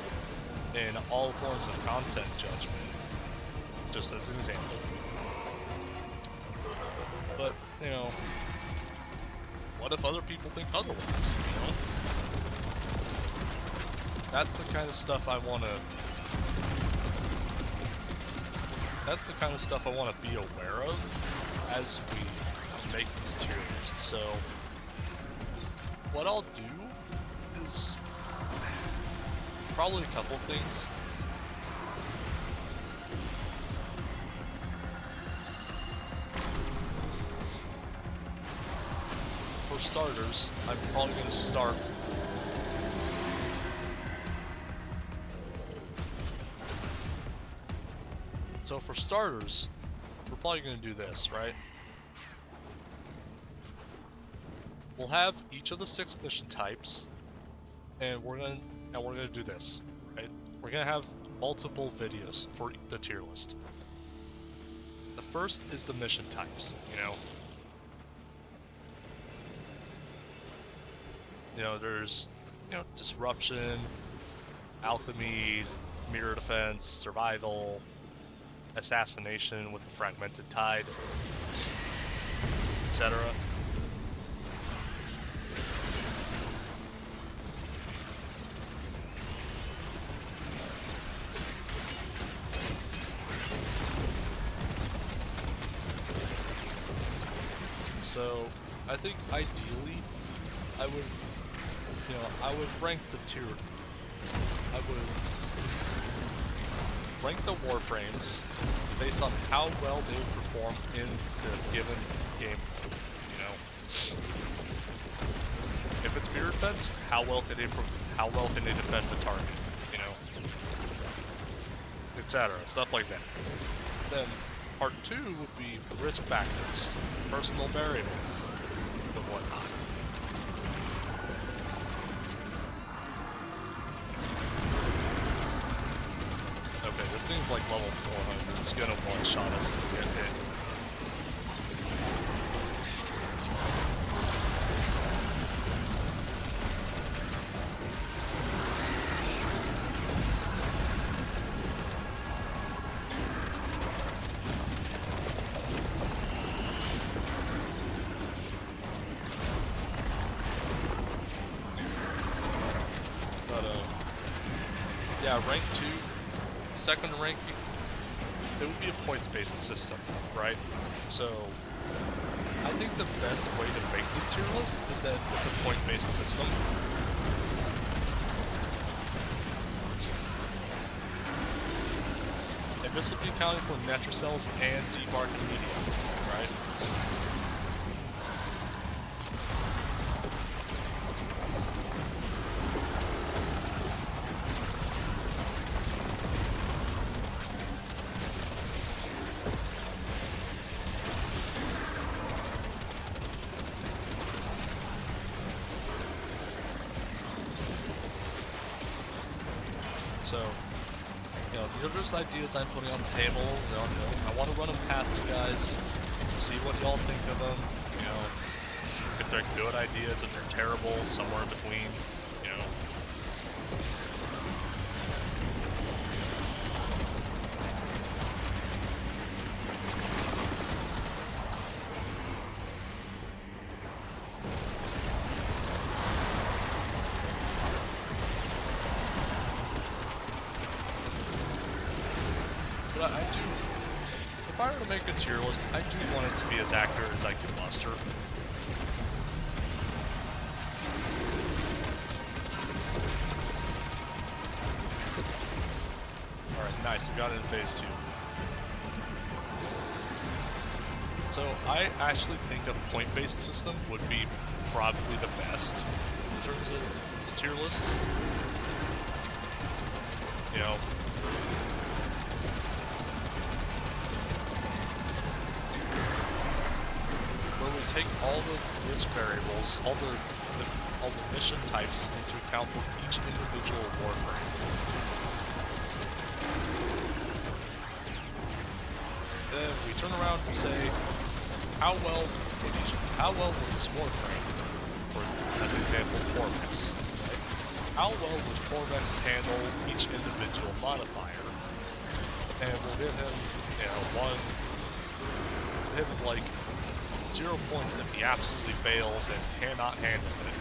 in all forms of content judgment, just as an example. But, you know, what if other people think otherwise, you know? That's the kind of stuff I want to be aware of as we make this tier list. So what I'll do is probably a couple things. For starters, I'm probably going to start So for starters, we're probably going to do this, right? We'll have each of the 6 mission types, and we're going to do this, right? We're going to have multiple videos for the tier list. The first is the mission types, you know. There's, disruption, alchemy, mirror defense, survival, assassination with a fragmented tide, etc. So, I think ideally, I would rank the tier. I would rank the Warframes based on how well they perform in the given game mode, you know. If it's mirror defense, how well can they defend the target, you know. etc. Stuff like that. Then part 2 would be risk factors, personal variables, and whatnot. Okay, this thing's like level 400. It's gonna one-shot us if we get hit. Yeah, rank 2, second rank, it would be a points-based system, right? So, I think the best way to make this tier list is that it's a point-based system. And this will be accounting for Netrocells and Deep Archimedea, right? So, you know, these are just ideas I'm putting on the table. You know, I want to run them past you guys, see what y'all think of them. You know, if they're good ideas, if they're terrible, somewhere in between. You know. But I do, if I were to make a tier list, I do want it to be as accurate as I can muster. Alright, nice, we got it in phase 2. So I actually think a point-based system would be probably the best in terms of the tier list. You know, where we take all the risk variables, all the mission types into account for each individual warframe. Then we turn around and say, how well would this warframe, for as an example, Corvex, right? How well would Corvex handle each individual modifier? And we'll give him, you know, like 0 points if he absolutely fails and cannot handle it.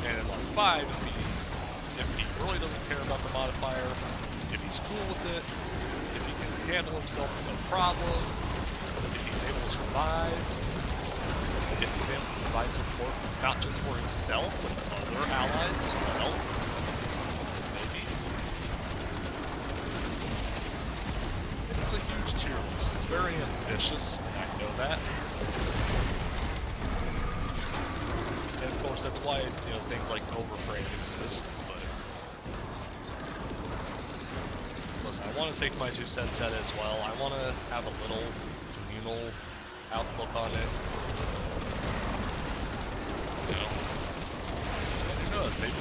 And in like 5, if he really doesn't care about the modifier, if he's cool with it, if he can handle himself no problem, if he's able to survive, if he's able to provide support not just for himself but other allies as well. Maybe. It's a huge tier list. It's very ambitious, and I know that. And of course, that's why, you know, things like Warframe exist. But listen, I want to take my 2 cents at it as well. I want to have a little communal outlook on it. You know, and who knows? Maybe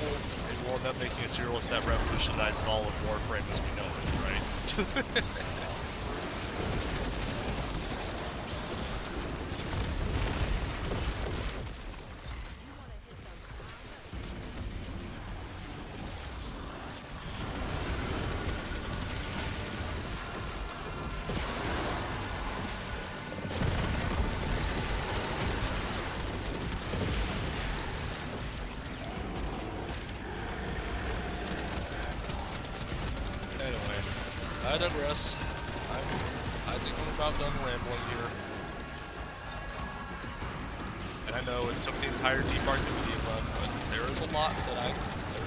we'll end up making a tier list that revolutionizes all of Warframe as we know it, right? I digress. I think I'm about done rambling here. And I know it took the entire Deep Archimedea run, but there is a lot that I can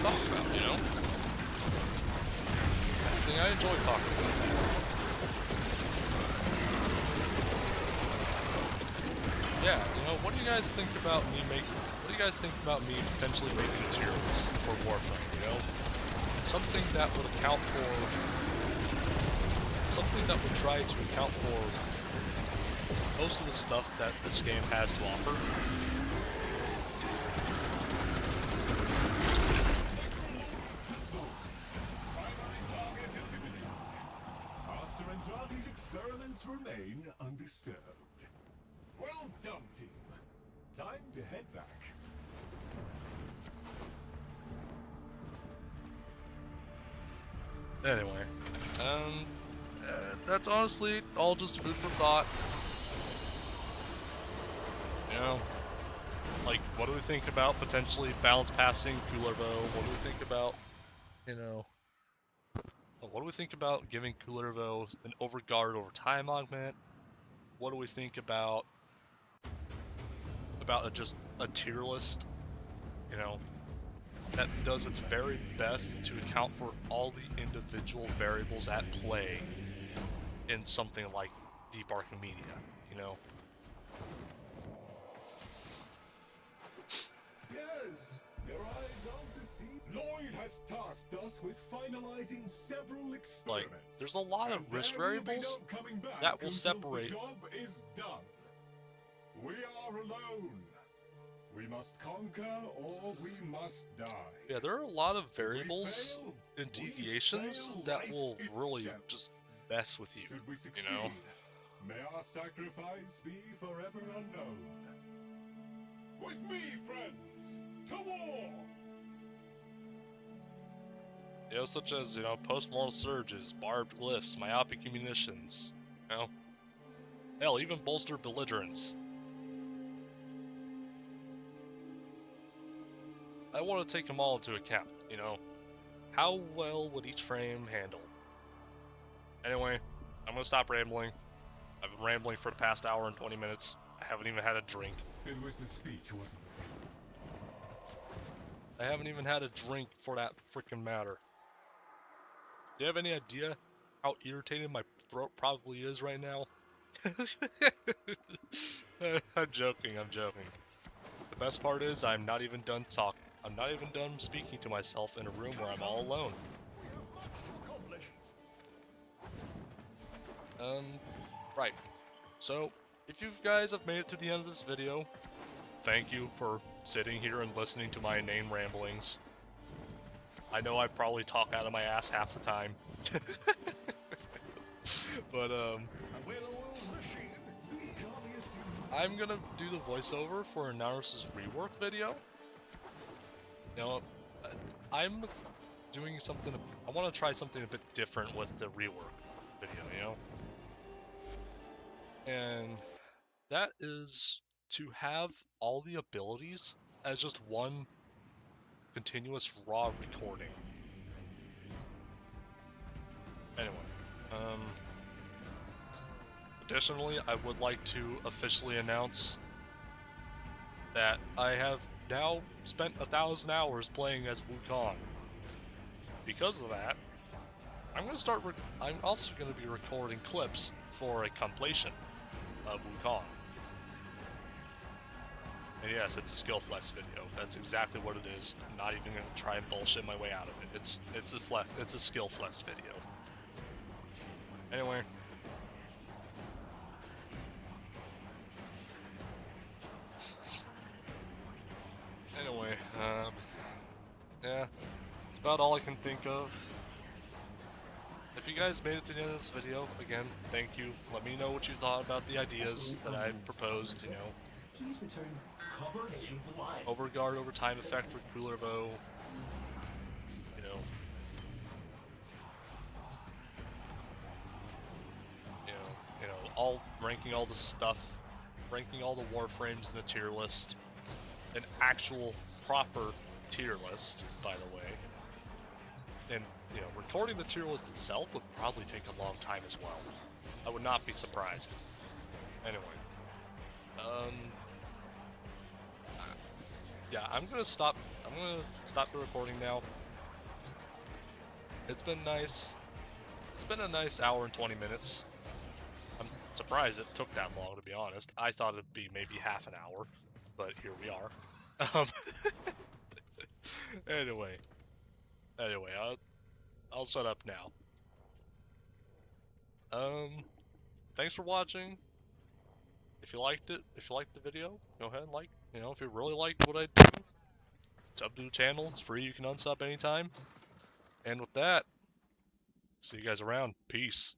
talk about, you know? I think I enjoy talking about that. Yeah, you know, what do you guys think about me potentially making a tier list for Warframe, you know? Something that would account for something that would try to account for most of the stuff that this game has to offer. Master Andrade's experiments remain undisturbed. Well done, team. Time to head back. Anyway, that's honestly all just food for thought. You know, like, what do we think about potentially balance passing Kullervo? What do we think about, you know, what do we think about giving Kullervo an overguard over time augment? What do we think about just a tier list, you know, that does its very best to account for all the individual variables at play in something like Deep Archimedea, you know? Yes, your eyes aren't deceived. Lloyd has tasked us with finalizing several experiments. Like, there's a lot of and risk there will be variables no coming back that will until separate. The job is done. We are alone. We must conquer or we must die. Yeah, there are a lot of If we variables fail, and we deviations fail that life will really itself. just mess with you, Should we succeed, you know? may our sacrifice be forever unknown. With me, friends, to war! You know, such as, you know, post-mortal surges, barbed glyphs, myopic munitions, you know? Hell, even bolstered belligerence. I want to take them all into account, you know? How well would each frame handle? Anyway, I'm gonna stop rambling. I've been rambling for the past hour and 20 minutes. I haven't even had a drink. It was the speech, wasn't it? I haven't even had a drink for that freaking matter. Do you have any idea how irritated my throat probably is right now? I'm joking. The best part is I'm not even done talking. I'm not even done speaking to myself in a room where I'm all alone. We have much to accomplish. Right. So, if you guys have made it to the end of this video, thank you for sitting here and listening to my inane ramblings. I know I probably talk out of my ass half the time. But, A well-oiled machine. These can't be assumed. I'm gonna do the voiceover for Naurus's rework video. You know, I'm doing something, I want to try something a bit different with the rework video, you know? And that is to have all the abilities as just one continuous raw recording. Anyway, additionally, I would like to officially announce that I have now spent 1,000 hours playing as Wukong. Because of that, I'm also going to be recording clips for a completion of Wukong. And yes, it's a skill flex video. That's exactly what it is. I'm not even going to try and bullshit my way out of it. It's a skill flex video. Anyway. Yeah, it's about all I can think of. If you guys made it to the end of this video, again, thank you. Let me know what you thought about the ideas that I proposed, you know. Please return covered in blood. Overguard over time effect for Kullervo. All ranking all the stuff, ranking all the Warframes in a tier list, an actual proper tier list, by the way. And recording the tier list itself would probably take a long time as well. I would not be surprised. Anyway, yeah, I'm gonna stop the recording now. It's been nice. It's been a nice hour and 20 minutes. I'm surprised it took that long, to be honest. I thought it'd be maybe half an hour, but here we are. Anyway, I'll shut up now. Thanks for watching. If you liked it, if you liked the video, go ahead and like. If you really liked what I do, sub to the channel. It's free. You can unsub anytime. And with that, see you guys around. Peace.